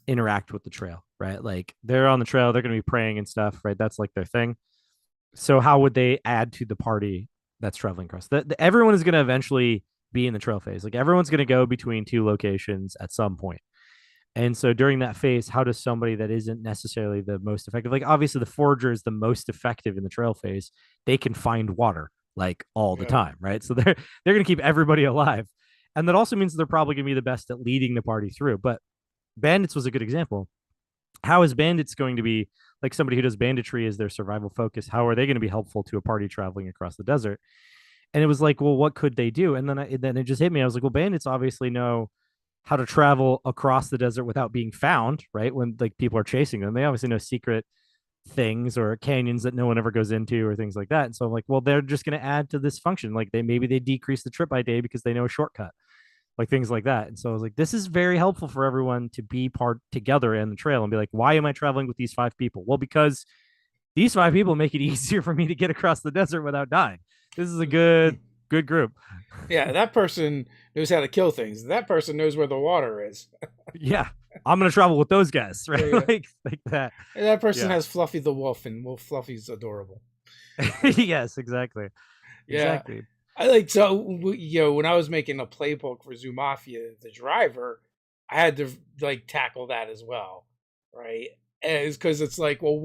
interact with the trail, right? Like they're on the trail, they're going to be praying and stuff, right? That's like their thing. So how would they add to the party that's traveling across? Everyone is going to eventually be in the trail phase. Like everyone's going to go between two locations at some point. And so during that phase, how does somebody that isn't necessarily the most effective, like obviously the forager is the most effective in the trail phase, they can find water like all the Yeah. time, right? So they're going to keep everybody alive. And that also means they're probably going to be the best at leading the party through. But bandits was a good example. How is bandits going to be like somebody who does banditry as their survival focus? How are they going to be helpful to a party traveling across the desert? And it was like, well, what could they do? And then it just hit me. I was like, well, bandits obviously know how to travel across the desert without being found, right? When like people are chasing them, they obviously know secret things or canyons that no one ever goes into or things like that. And so I'm like, well, they're just going to add to this function. Like they decrease the trip by day because they know a shortcut, like things like that. And so I was like, this is very helpful for everyone to be part together in the trail and be like, why am I traveling with these 5 people? Well, because these 5 people make it easier for me to get across the desert without dying. This is a good group. Yeah, that person knows how to kill things. That person knows where the water is. Yeah, I'm gonna travel with those guys, right? Yeah, yeah. like that. And that person Yeah. has Fluffy the wolf, and well, Fluffy's adorable. Yes, exactly. Yeah, Exactly. I like when I was making a playbook for Zoo Mafia, the driver, I had to like tackle that as well, right? And it's because it's like, well,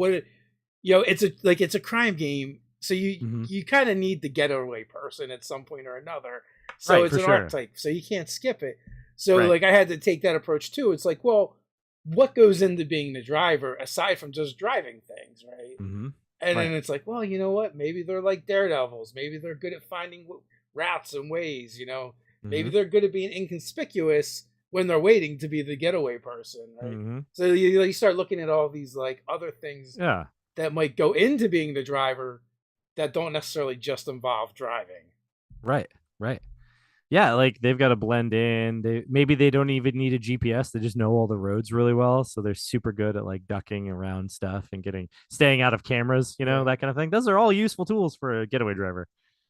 it's a crime game, so you Mm-hmm. you kind of need the getaway person at some point or another. So Right, it's for an sure. archetype, so you can't skip it. So Right. like I had to take that approach too. It's like, well, what goes into being the driver aside from just driving things, right? Mm-hmm. And Right. then it's like, well, you know what? Maybe they're like daredevils. Maybe they're good at finding routes and ways. Maybe Mm-hmm. they're good at being inconspicuous when they're waiting to be the getaway person, right? Mm-hmm. So you start looking at all these like other things Yeah. that might go into being the driver that don't necessarily just involve driving. Right. Right. Yeah, like they've got to blend in. They don't even need a GPS. They just know all the roads really well, so they're super good at like ducking around stuff and staying out of cameras, Yeah. that kind of thing. Those are all useful tools for a getaway driver.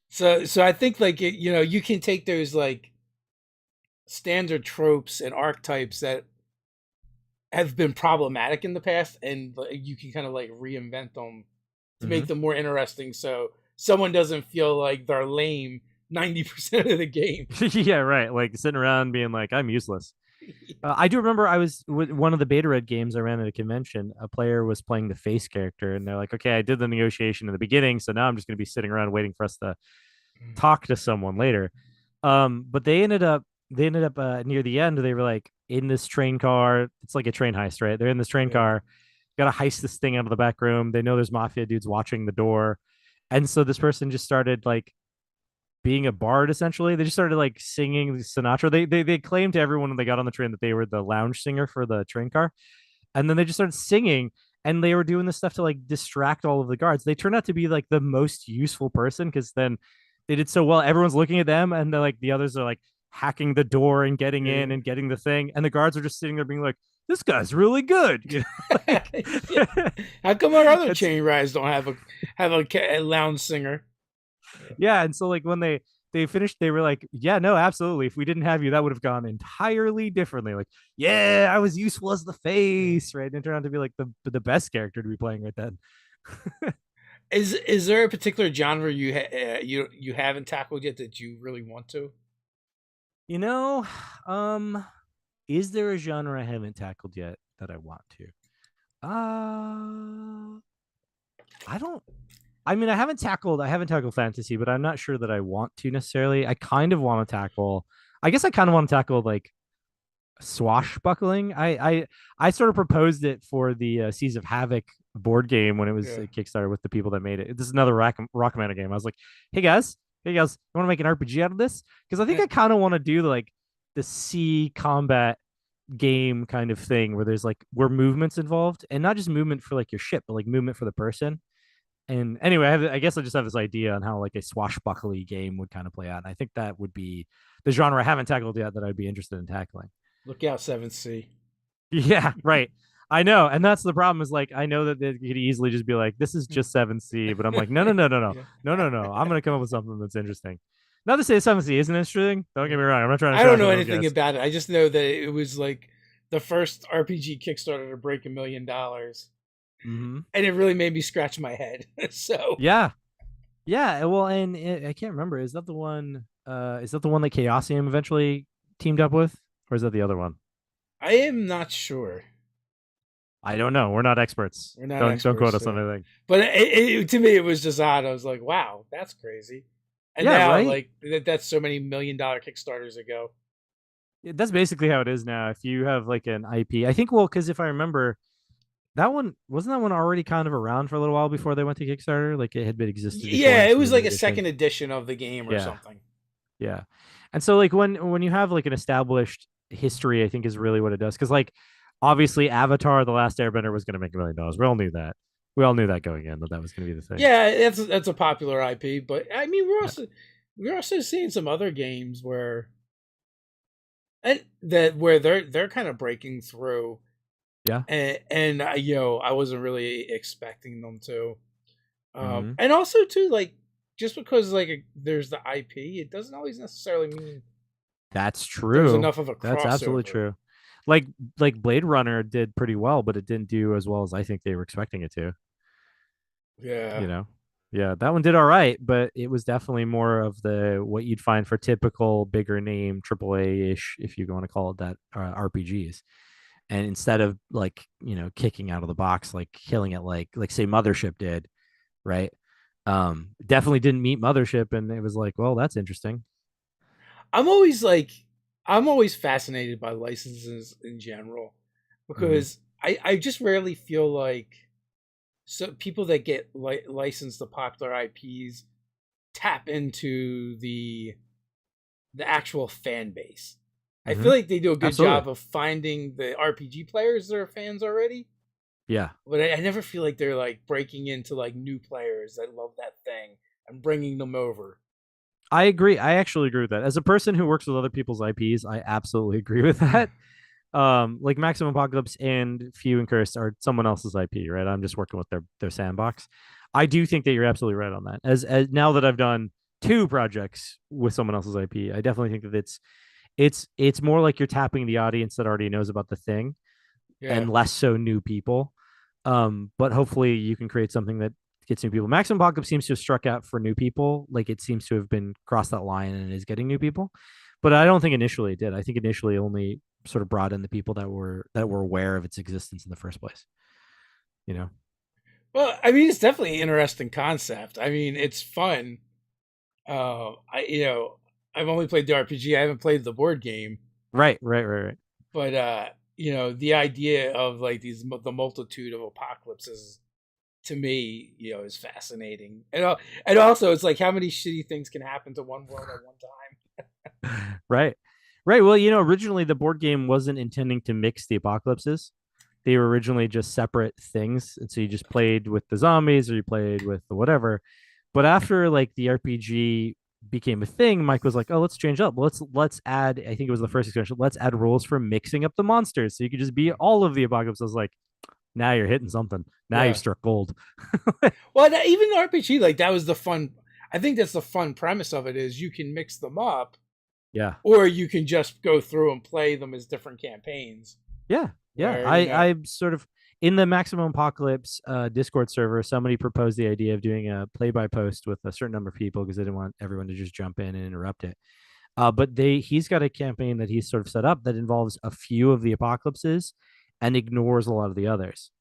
So I think like you can take those like standard tropes and archetypes that have been problematic in the past, and you can kind of like reinvent them to Mm-hmm. make them more interesting, so someone doesn't feel like they're lame 90% of the game. Yeah, right. Like sitting around being like, I'm useless. I do remember I was with one of the beta red games I ran at a convention. A player was playing the face character, and they're like, "Okay, I did the negotiation in the beginning, so now I'm just going to be sitting around waiting for us to talk to someone later." But they ended up near the end. They were like in this train car. It's like a train heist, right? They're in this train Yeah. car. Got to heist this thing out of the back room. They know there's mafia dudes watching the door, and so this person just started like being a bard essentially. They just started like singing Sinatra. They claimed to everyone when they got on the train that they were the lounge singer for the train car. And then they just started singing and they were doing this stuff to like distract all of the guards. They turned out to be like the most useful person because then they did so well. Everyone's looking at them and they're like the others are like hacking the door and getting in Yeah. and getting the thing. And the guards are just sitting there being like, this guy's really good. Like Yeah. How come our other it's chain rides don't have a lounge singer? yeah. And so like when they finished, they were like, yeah, no, absolutely. If we didn't have you, that would have gone entirely differently. Like, yeah, I was useful as the Yeah. face, right? And it turned out to be like the best character to be playing right then. Is there a particular genre you haven't tackled yet that you really want to? You know, um, is there a genre I haven't tackled yet that I want to? I don't. I mean, I haven't tackled fantasy, but I'm not sure that I want to necessarily. I kind of want to tackle. I guess I kind of want to tackle like swashbuckling. I sort of proposed it for the Seas of Havoc board game when it was Yeah. a Kickstarter with the people that made it. This is another Rock Manor game. I was like, hey guys, Hey guys, you want to make an RPG out of this? Because I think I kind of want to do like the sea combat game kind of thing where there's like where movement's involved and not just movement for like your ship, but like movement for the person. And anyway, I guess I just have this idea on how like a swashbuckly game would kind of play out. And I think that would be the genre I haven't tackled yet that I'd be interested in tackling. Look out, Seventh Sea. Yeah, right. I know, and that's the problem. Is like I know that they could easily just be like, "This is just 7C," but I'm like, "No, no, no, no, no, Yeah. no, no, no. I'm gonna come up with something that's interesting." Not to say 7C isn't interesting. Don't get me wrong. I'm not trying to I don't trash know on those anything guys. about it. I just know that it was like the first RPG Kickstarter to break $1 million, Mm-hmm. and it really made me scratch my head. So Yeah, yeah. Well, and I can't remember. Is that the one? Is that the one that Chaosium eventually teamed up with, or is that the other one? I am not sure. I don't know. We're not experts. We're not Don't experts, quote us on so. anything. But to me, it was just odd. I was like, "Wow, that's crazy." And Yeah, now, right. like that's so many $1 million Kickstarters ago. That's basically how it is now. If you have like an IP, I think. Well, because if I remember, that one wasn't that one already kind of around for a little while before they went to Kickstarter. Like it had been existed before, and Yeah, it this was was a new like a edition. second edition of the game or Yeah, something. yeah. And so like when you have like an established history, I think is really what it does. Because like obviously Avatar: The Last Airbender was going to make $1 million. We all knew that. We all knew that going in that that was going to be the thing. Yeah, that's a popular IP, but I mean, Yeah, we're also seeing some other games where where they're kind of breaking through, yeah. and I wasn't really expecting them to. Mm-hmm. And also too, like just because there's the IP, it doesn't always necessarily mean That's there's true. enough of a That's absolutely crossover. true. Like like Blade Runner did pretty well, but it didn't do as well as I think they were expecting it to. Yeah. You know, yeah, that one did all right, but it was definitely more of the what you'd find for typical bigger name AAA ish, if you want to call it that, RPGs. And instead of like kicking out of the box, like killing it, like say Mothership did, right? Definitely didn't meet Mothership, and it was like, well, that's interesting. I'm always like I'm always fascinated by licenses in general Mm-hmm. because I just rarely feel like so people that get licensed to popular IPs tap into the actual fan base. I Mm-hmm. feel like they do a good Absolutely. job of finding the RPG players that are fans already, Yeah. but I never feel like they're like breaking into like new players that love that thing and bringing them over. I agree. I actually agree with that. As a person who works with other people's IPs, I absolutely agree with that. Like Maximum Apocalypse and Few and Cursed are someone else's IP, right? I'm just working with their sandbox. I do think that you're absolutely right on that. As now that I've done two projects with someone else's IP, I definitely think that it's more like you're tapping the audience that already knows about the thing Yeah. and less so new people. But hopefully you can create something that gets new people. Maximum Apocalypse seems to have struck out for new people. Like it seems to have been crossed that line and is getting new people. But I don't think initially it did. I think initially only sort of brought in the people that were aware of its existence in the first place. You know? Well, I mean, it's definitely an interesting concept. I mean, it's fun. I I've only played the RPG. I haven't played the board game, Right, right, right, right. but the idea of like the multitude of apocalypses to me, is fascinating. And also, it's like how many shitty things can happen to one world at one time. Right. Right. Well, originally the board game wasn't intending to mix the apocalypses. They were originally just separate things. And so you just played with the zombies or you played with the whatever. But after like the RPG became a thing, Mike was like, "Oh, let's change up. Let's add, I think it was the first expansion. Let's add rules for mixing up the monsters. So you could just be all of the apocalypse." I was like, now you're hitting something. Now you've Yeah. struck gold. Well, even the RPG, like that was the fun. I think that's the fun premise of it is you can mix them up, Yeah. or you can just go through and play them as different campaigns. Yeah, yeah. Where I sort of in the Maximum Apocalypse Discord server, somebody proposed the idea of doing a play by post with a certain number of people because they didn't want everyone to just jump in and interrupt it. But he's got a campaign that he's sort of set up that involves a few of the apocalypses and ignores a lot of the others.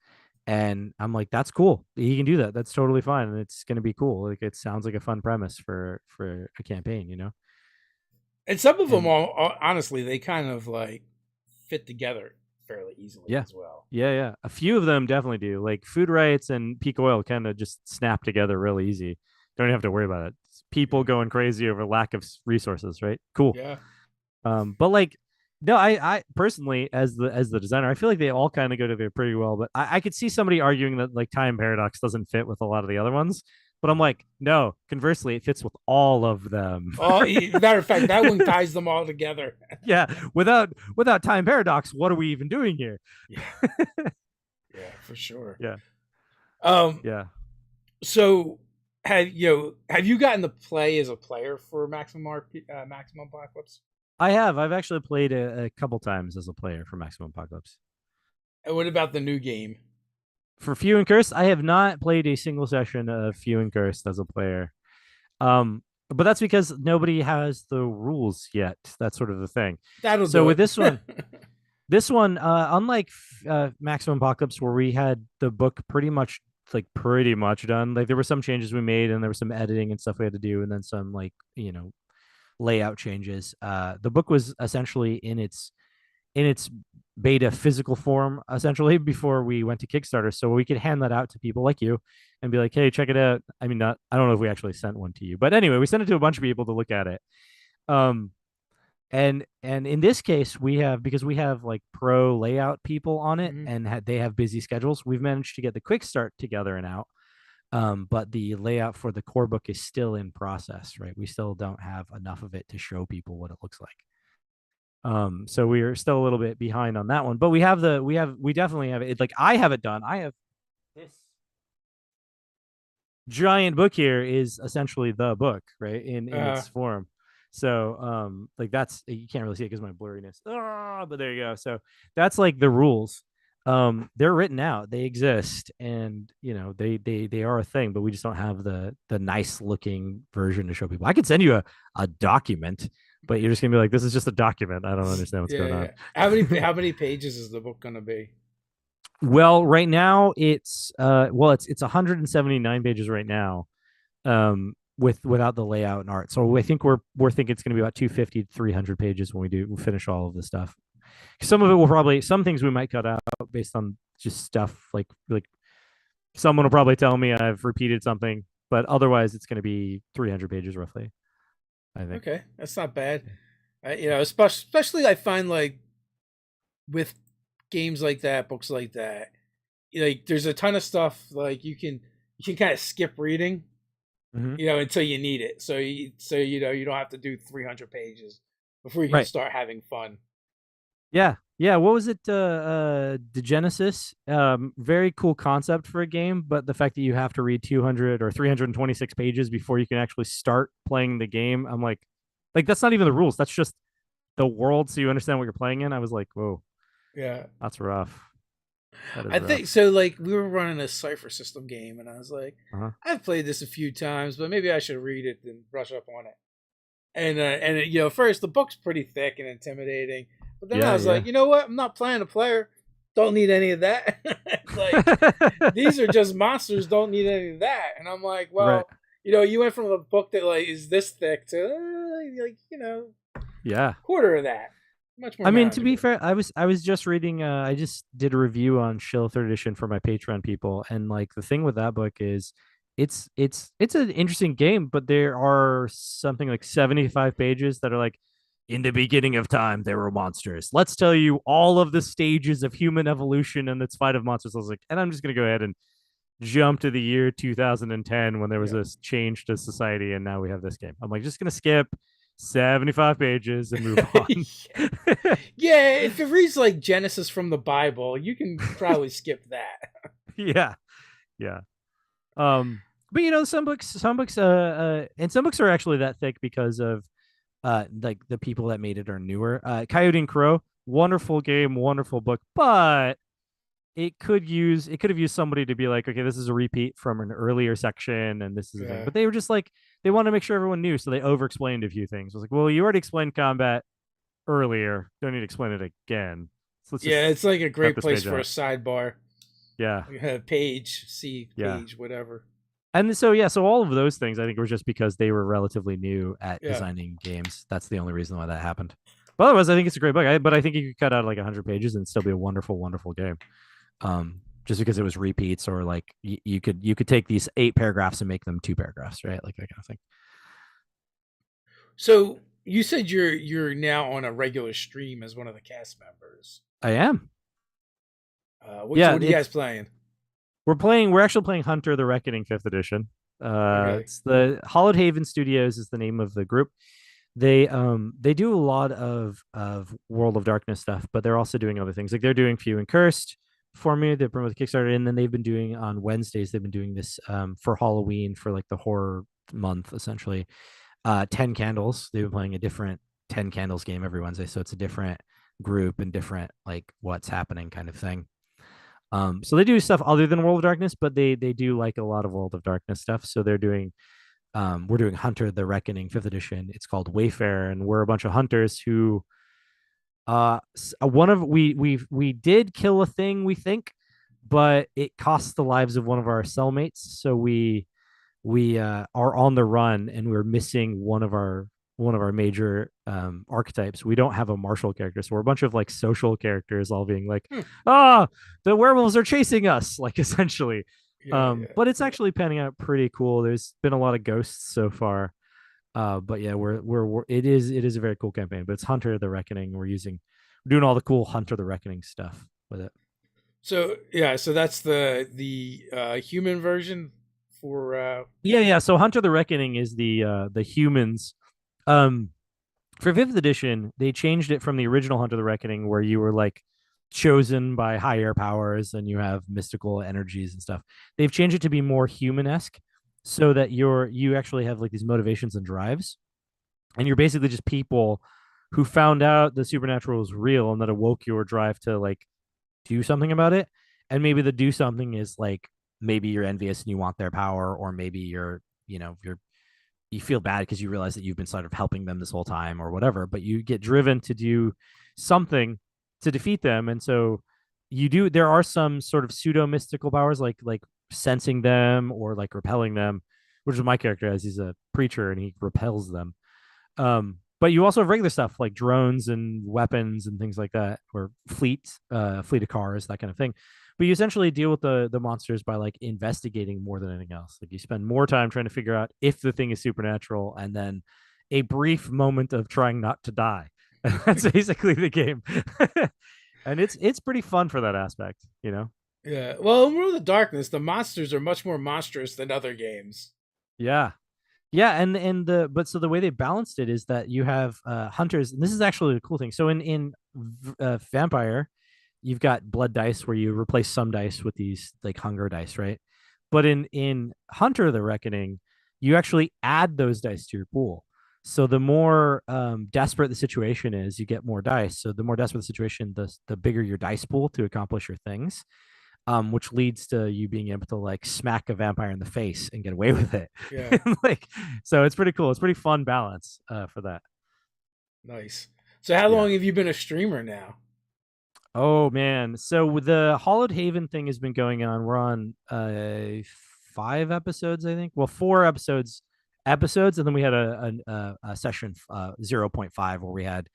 And I'm like, that's cool. He can do that. That's totally fine, and it's gonna be cool. Like it sounds like a fun premise for a campaign. and some of them, And honestly, they kind of like fit together fairly easily yeah. as well. Yeah, yeah. A few of them definitely do. Like food rights and peak oil kind of just snap together real easy. Don't even have to worry about it. just people going crazy over lack of resources, right? Cool. Yeah. But like, no, I personally, as the designer, I feel like they all kind of go together pretty well. But I could see somebody arguing that like time paradox doesn't fit with a lot of the other ones. But I'm like, no. Conversely, it fits with all of them. Oh, matter of fact, that one ties them all together. Yeah. Without time paradox, what are we even doing here? Yeah. Yeah, for sure. Yeah. Um, Yeah. so have you gotten to play as a player for Maximum Apocalypse? I have. I've actually played a couple times as a player for Maximum Apocalypse. And what about the new game? For Few and Cursed, I have not played a single session of Few and Cursed as a player. But that's because nobody has the rules yet. That's sort of the thing. That'll So do with it. this one, unlike Maximum Apocalypse, where we had the book pretty much done. Like there were some changes we made, and there was some editing and stuff we had to do, and then some like layout changes. The book was essentially in its beta physical form essentially before we went to Kickstarter, so we could hand that out to people like you and be like, hey, check it out. I mean, not I don't know if we actually sent one to you, but anyway, we sent it to a bunch of people to look at it. um and in this case, we have, because we have like pro layout people on it, Mhm. and they have busy schedules, we've managed to get the quick start together and out. But the layout for the core book is still in process, right? We still don't have enough of it to show people what it looks like. So we are still a little bit behind on that one, but we definitely have it. Like I have it done. I have this giant book here is essentially the book, right? In Uh, its form. So like that's, you can't really see it because of my blurriness. But there you go. So that's like the rules. They're written out, they exist, and they are a thing, but we just don't have the nice looking version to show people. I could send you a document, but you're just gonna be like, this is just a document. I don't understand what's yeah, going yeah. on. How many pages is the book gonna be? Well, right now it's 179 pages right now, without the layout and art. So I think we're thinking it's going to be about 250 to 300 pages when we finish all of the stuff. Some of it will probably, some things we might cut out based on just stuff like someone will probably tell me I've repeated something, but otherwise it's going to be 300 pages roughly, I think. Okay, that's not bad. Especially I find like with games like that, books like that, like there's a ton of stuff like you can kind of skip reading, Mm-hmm. until you need it. You don't have to do 300 pages before you can Right. start having fun. Yeah. Yeah. What was it? The Genesis. Very cool concept for a game, but the fact that you have to read 200 or 326 pages before you can actually start playing the game, I'm like that's not even the rules. That's just the world, so you understand what you're playing in. I was like, whoa, Yeah. that's rough. That is I think rough. so. Like we were running a Cipher System game, and I was like, Uh-huh. I've played this a few times, but maybe I should read it and brush up on it. And first the book's pretty thick and intimidating, but then I Yeah. was Yeah. like, you know what? I'm not playing a player. Don't need any of that. Like these are just monsters. Don't need any of that. And I'm like, Right. well, you went from a book that like is this thick to like Yeah. quarter of that. Much more I mean, to be manageable. fair, I was just reading. I just did a review on Shill Third Edition for my Patreon people, and like the thing with that book is, it's an interesting game, but there are something like 75 pages that are like, in the beginning of time there were monsters. Let's tell you all of the stages of human evolution and its fight of monsters. I was like, and I'm just gonna go ahead and jump to the year 2010 when there was Yeah. this change to society, and now we have this game. I'm like, just gonna skip 75 pages and move on. Yeah, if it reads like Genesis from the Bible, you can probably skip that. Yeah, yeah. But some books, and some books are actually that thick because of like the people that made it are newer. Coyote and Crow, wonderful game, wonderful book, but it could have used somebody to be like, okay, this is a repeat from an earlier section, and this is the thing. Yeah. But they were just like, they want to make sure everyone knew, so they over explained a few things. I was like, well, you already explained combat earlier, don't need to explain it again. So let's Yeah, just it's like a cut great this place page for a out. sidebar. Yeah, Like a page, C yeah. page, whatever. And so yeah, so all of those things I think were just because they were relatively new at Yeah. designing games. That's the only reason why that happened. But otherwise, I think it's a great book. But I think you could cut out like 100 pages and still be a wonderful, wonderful game. Just because it was repeats, or like you could take these 8 paragraphs and make them 2 paragraphs, right? Like that kind of thing. So you said you're now on a regular stream as one of the cast members. I am. So Yeah, what are you guys playing? we're actually playing Hunter the Reckoning 5th edition. Okay. It's the Hollowed Haven Studios is the name of the group. They do a lot of World of Darkness stuff, but they're also doing other things. Like they're doing Few and Cursed for me. They promote the Kickstarter, and then they've been doing on Wednesdays. They've been doing this for Halloween for like the horror month essentially. 10 Candles. They've been playing a different 10 Candles game every Wednesday, so it's a different group and different like what's happening kind of thing. So they do stuff other than World of Darkness, but they do like a lot of World of Darkness stuff. So they're doing we're doing Hunter the Reckoning 5th edition. It's called Wayfarer, and we're a bunch of hunters who one of we did kill a thing, we think, but it cost the lives of one of our cellmates. So we are on the run, and we're missing one of our major archetypes. We don't have a martial character, so we're a bunch of like social characters all being like, Hmm. ah, the werewolves are chasing us, like essentially. Yeah, yeah, But it's yeah. actually panning out pretty cool. There's been a lot of ghosts so far. But yeah, it is a very cool campaign. But it's Hunter the Reckoning. We're doing all the cool Hunter the Reckoning stuff with it. So yeah, so that's the human version for Yeah. So Hunter the Reckoning is the humans. Um, for fifth edition, they changed it from the original Hunter the Reckoning, where you were like chosen by higher powers and you have mystical energies and stuff. They've changed it to be more human esque, so that you actually have like these motivations and drives, and you're basically just people who found out the supernatural was real and that awoke your drive to like do something about it. And maybe the do something is like maybe you're envious and you want their power, or maybe you feel bad because you realize that you've been sort of helping them this whole time or whatever, but you get driven to do something to defeat them. And so there are some sort of pseudo mystical powers like sensing them or like repelling them, which is my character as he's a preacher and he repels them. But you also have regular stuff like drones and weapons and things like that, or fleet of cars, that kind of thing. But you essentially deal with the monsters by like investigating more than anything else. Like you spend more time trying to figure out if the thing is supernatural, and then a brief moment of trying not to die. That's basically the game. And it's pretty fun for that aspect. yeah. Well, in World of Darkness, the monsters are much more monstrous than other games. Yeah. Yeah, and so the way they balanced it is that you have hunters, and this is actually the cool thing. So in vampire, you've got blood dice where you replace some dice with these like hunger dice, right? But in Hunter the Reckoning, you actually add those dice to your pool. So the more desperate the situation is, you get more dice. So the more desperate the situation, the bigger your dice pool to accomplish your things, which leads to you being able to like smack a vampire in the face and get away with it. Yeah, Like, so it's pretty cool. It's pretty fun balance for that. nice. So how Yeah. long have you been a streamer now? Oh man. So the Hollowed Haven thing has been going on. We're on 5 episodes, I think. Well, 4 episodes, and then we had a session 0.5 where we had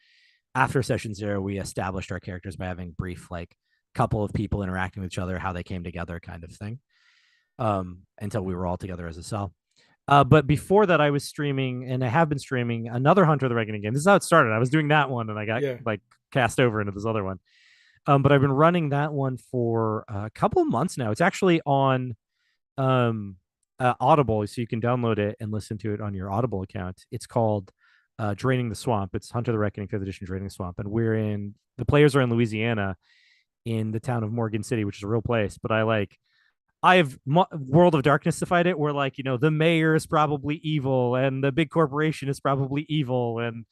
after session 0 we established our characters by having brief like couple of people interacting with each other, how they came together, kind of thing. Until we were all together as a cell. But before that, I was streaming, and I have been streaming another Hunter the Reckoning game. This is how it started. I was doing that one, and I got Yeah. like cast over into this other one. But I've been running that one for a couple of months now. It's actually on Audible, so you can download it and listen to it on your Audible account. It's called Draining the Swamp. It's Hunter the Reckoning 5th edition, Draining the Swamp, and the players are in Louisiana, in the town of Morgan City, which is a real place. But I have World of Darkness to fight it, where like the mayor is probably evil, and the big corporation is probably evil, and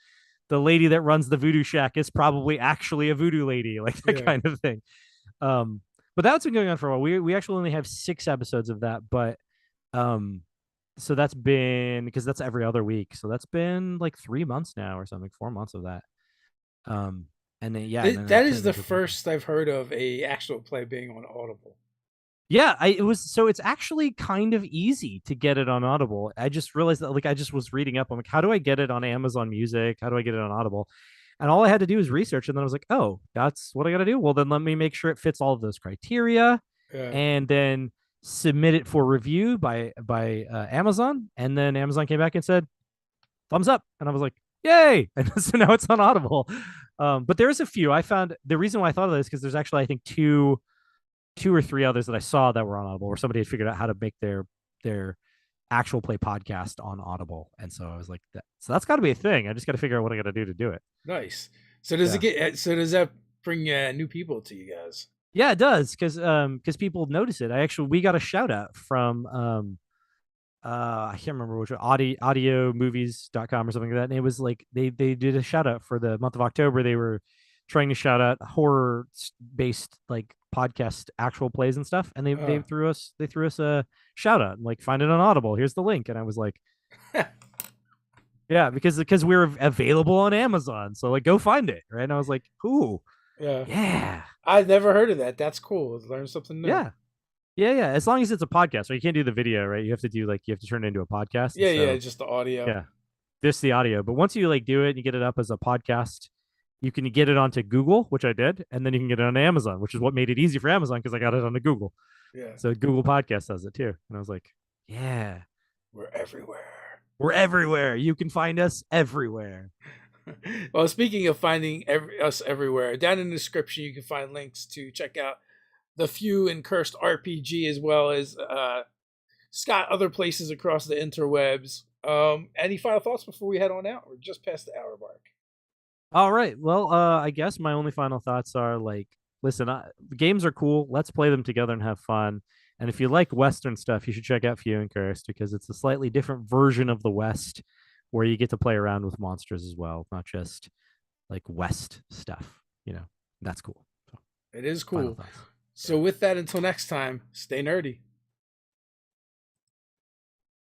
the lady that runs the voodoo shack is probably actually a voodoo lady, like that Yeah. kind of thing. Um, but that's been going on for a while. We actually only have 6 episodes of that, but um, so that's been because that's every other week, so that's been like 3 months now or something, 4 months of that. Um, and then yeah, and then That that is turned the into a couple. first I've heard of a actual play being on Audible. Yeah, it's actually kind of easy to get it on Audible. I just realized that like I just was reading up. I'm like, how do I get it on Amazon Music? How do I get it on Audible? And all I had to do was research, and then I was like, oh, that's what I got to do. Well, then let me make sure it fits all of those criteria, Yeah. and then submit it for review by Amazon. And then Amazon came back and said, thumbs up. And I was like, yay. And so now it's on Audible. But there's a few. I found the reason why I thought of this because there's actually, I think, two or three others that I saw that were on Audible where somebody had figured out how to make their actual play podcast on Audible. And so I was like, so that's got to be a thing. I just got to figure out what I got to do to do it. Nice. So does it Yeah. get? So does that bring new people to you guys? Yeah, it does because people notice it. We got a shout out from I can't remember which audiomovies.com or something like that. And it was like they did a shout out for the month of October. They were trying to shout out horror based like podcast actual plays and stuff. And Uh, they threw us a shout out and like find it on Audible. Here's the link. And I was like, yeah, because we're available on Amazon. So like go find it. Right. And I was like, ooh, yeah. yeah. I've never heard of that. That's cool. Learn something new. Yeah. Yeah, yeah. As long as it's a podcast, right? You can't do the video, right? You have to turn it into a podcast. And Yeah, yeah. so Just the audio. yeah, this the audio. But once you like do it and you get it up as a podcast, you can get it onto Google, which I did, and then you can get it on Amazon, which is what made it easy for Amazon because I got it onto Google. Yeah. So Google Podcast does it too. And I was like, yeah, We're everywhere. we're everywhere. You can find us everywhere. Well, speaking of finding us everywhere, down in the description you can find links to check out the Few and Cursed RPG as well as Scott other places across the interwebs. Any final thoughts before we head on out? We're just past the hour mark. All right. Well, I guess my only final thoughts are like, listen, games are cool. Let's play them together and have fun. And if you like Western stuff, you should check out Few and Cursed because it's a slightly different version of the West where you get to play around with monsters as well, not just like West stuff. That's cool. So, It is final cool. thoughts. So with that, until next time, stay nerdy.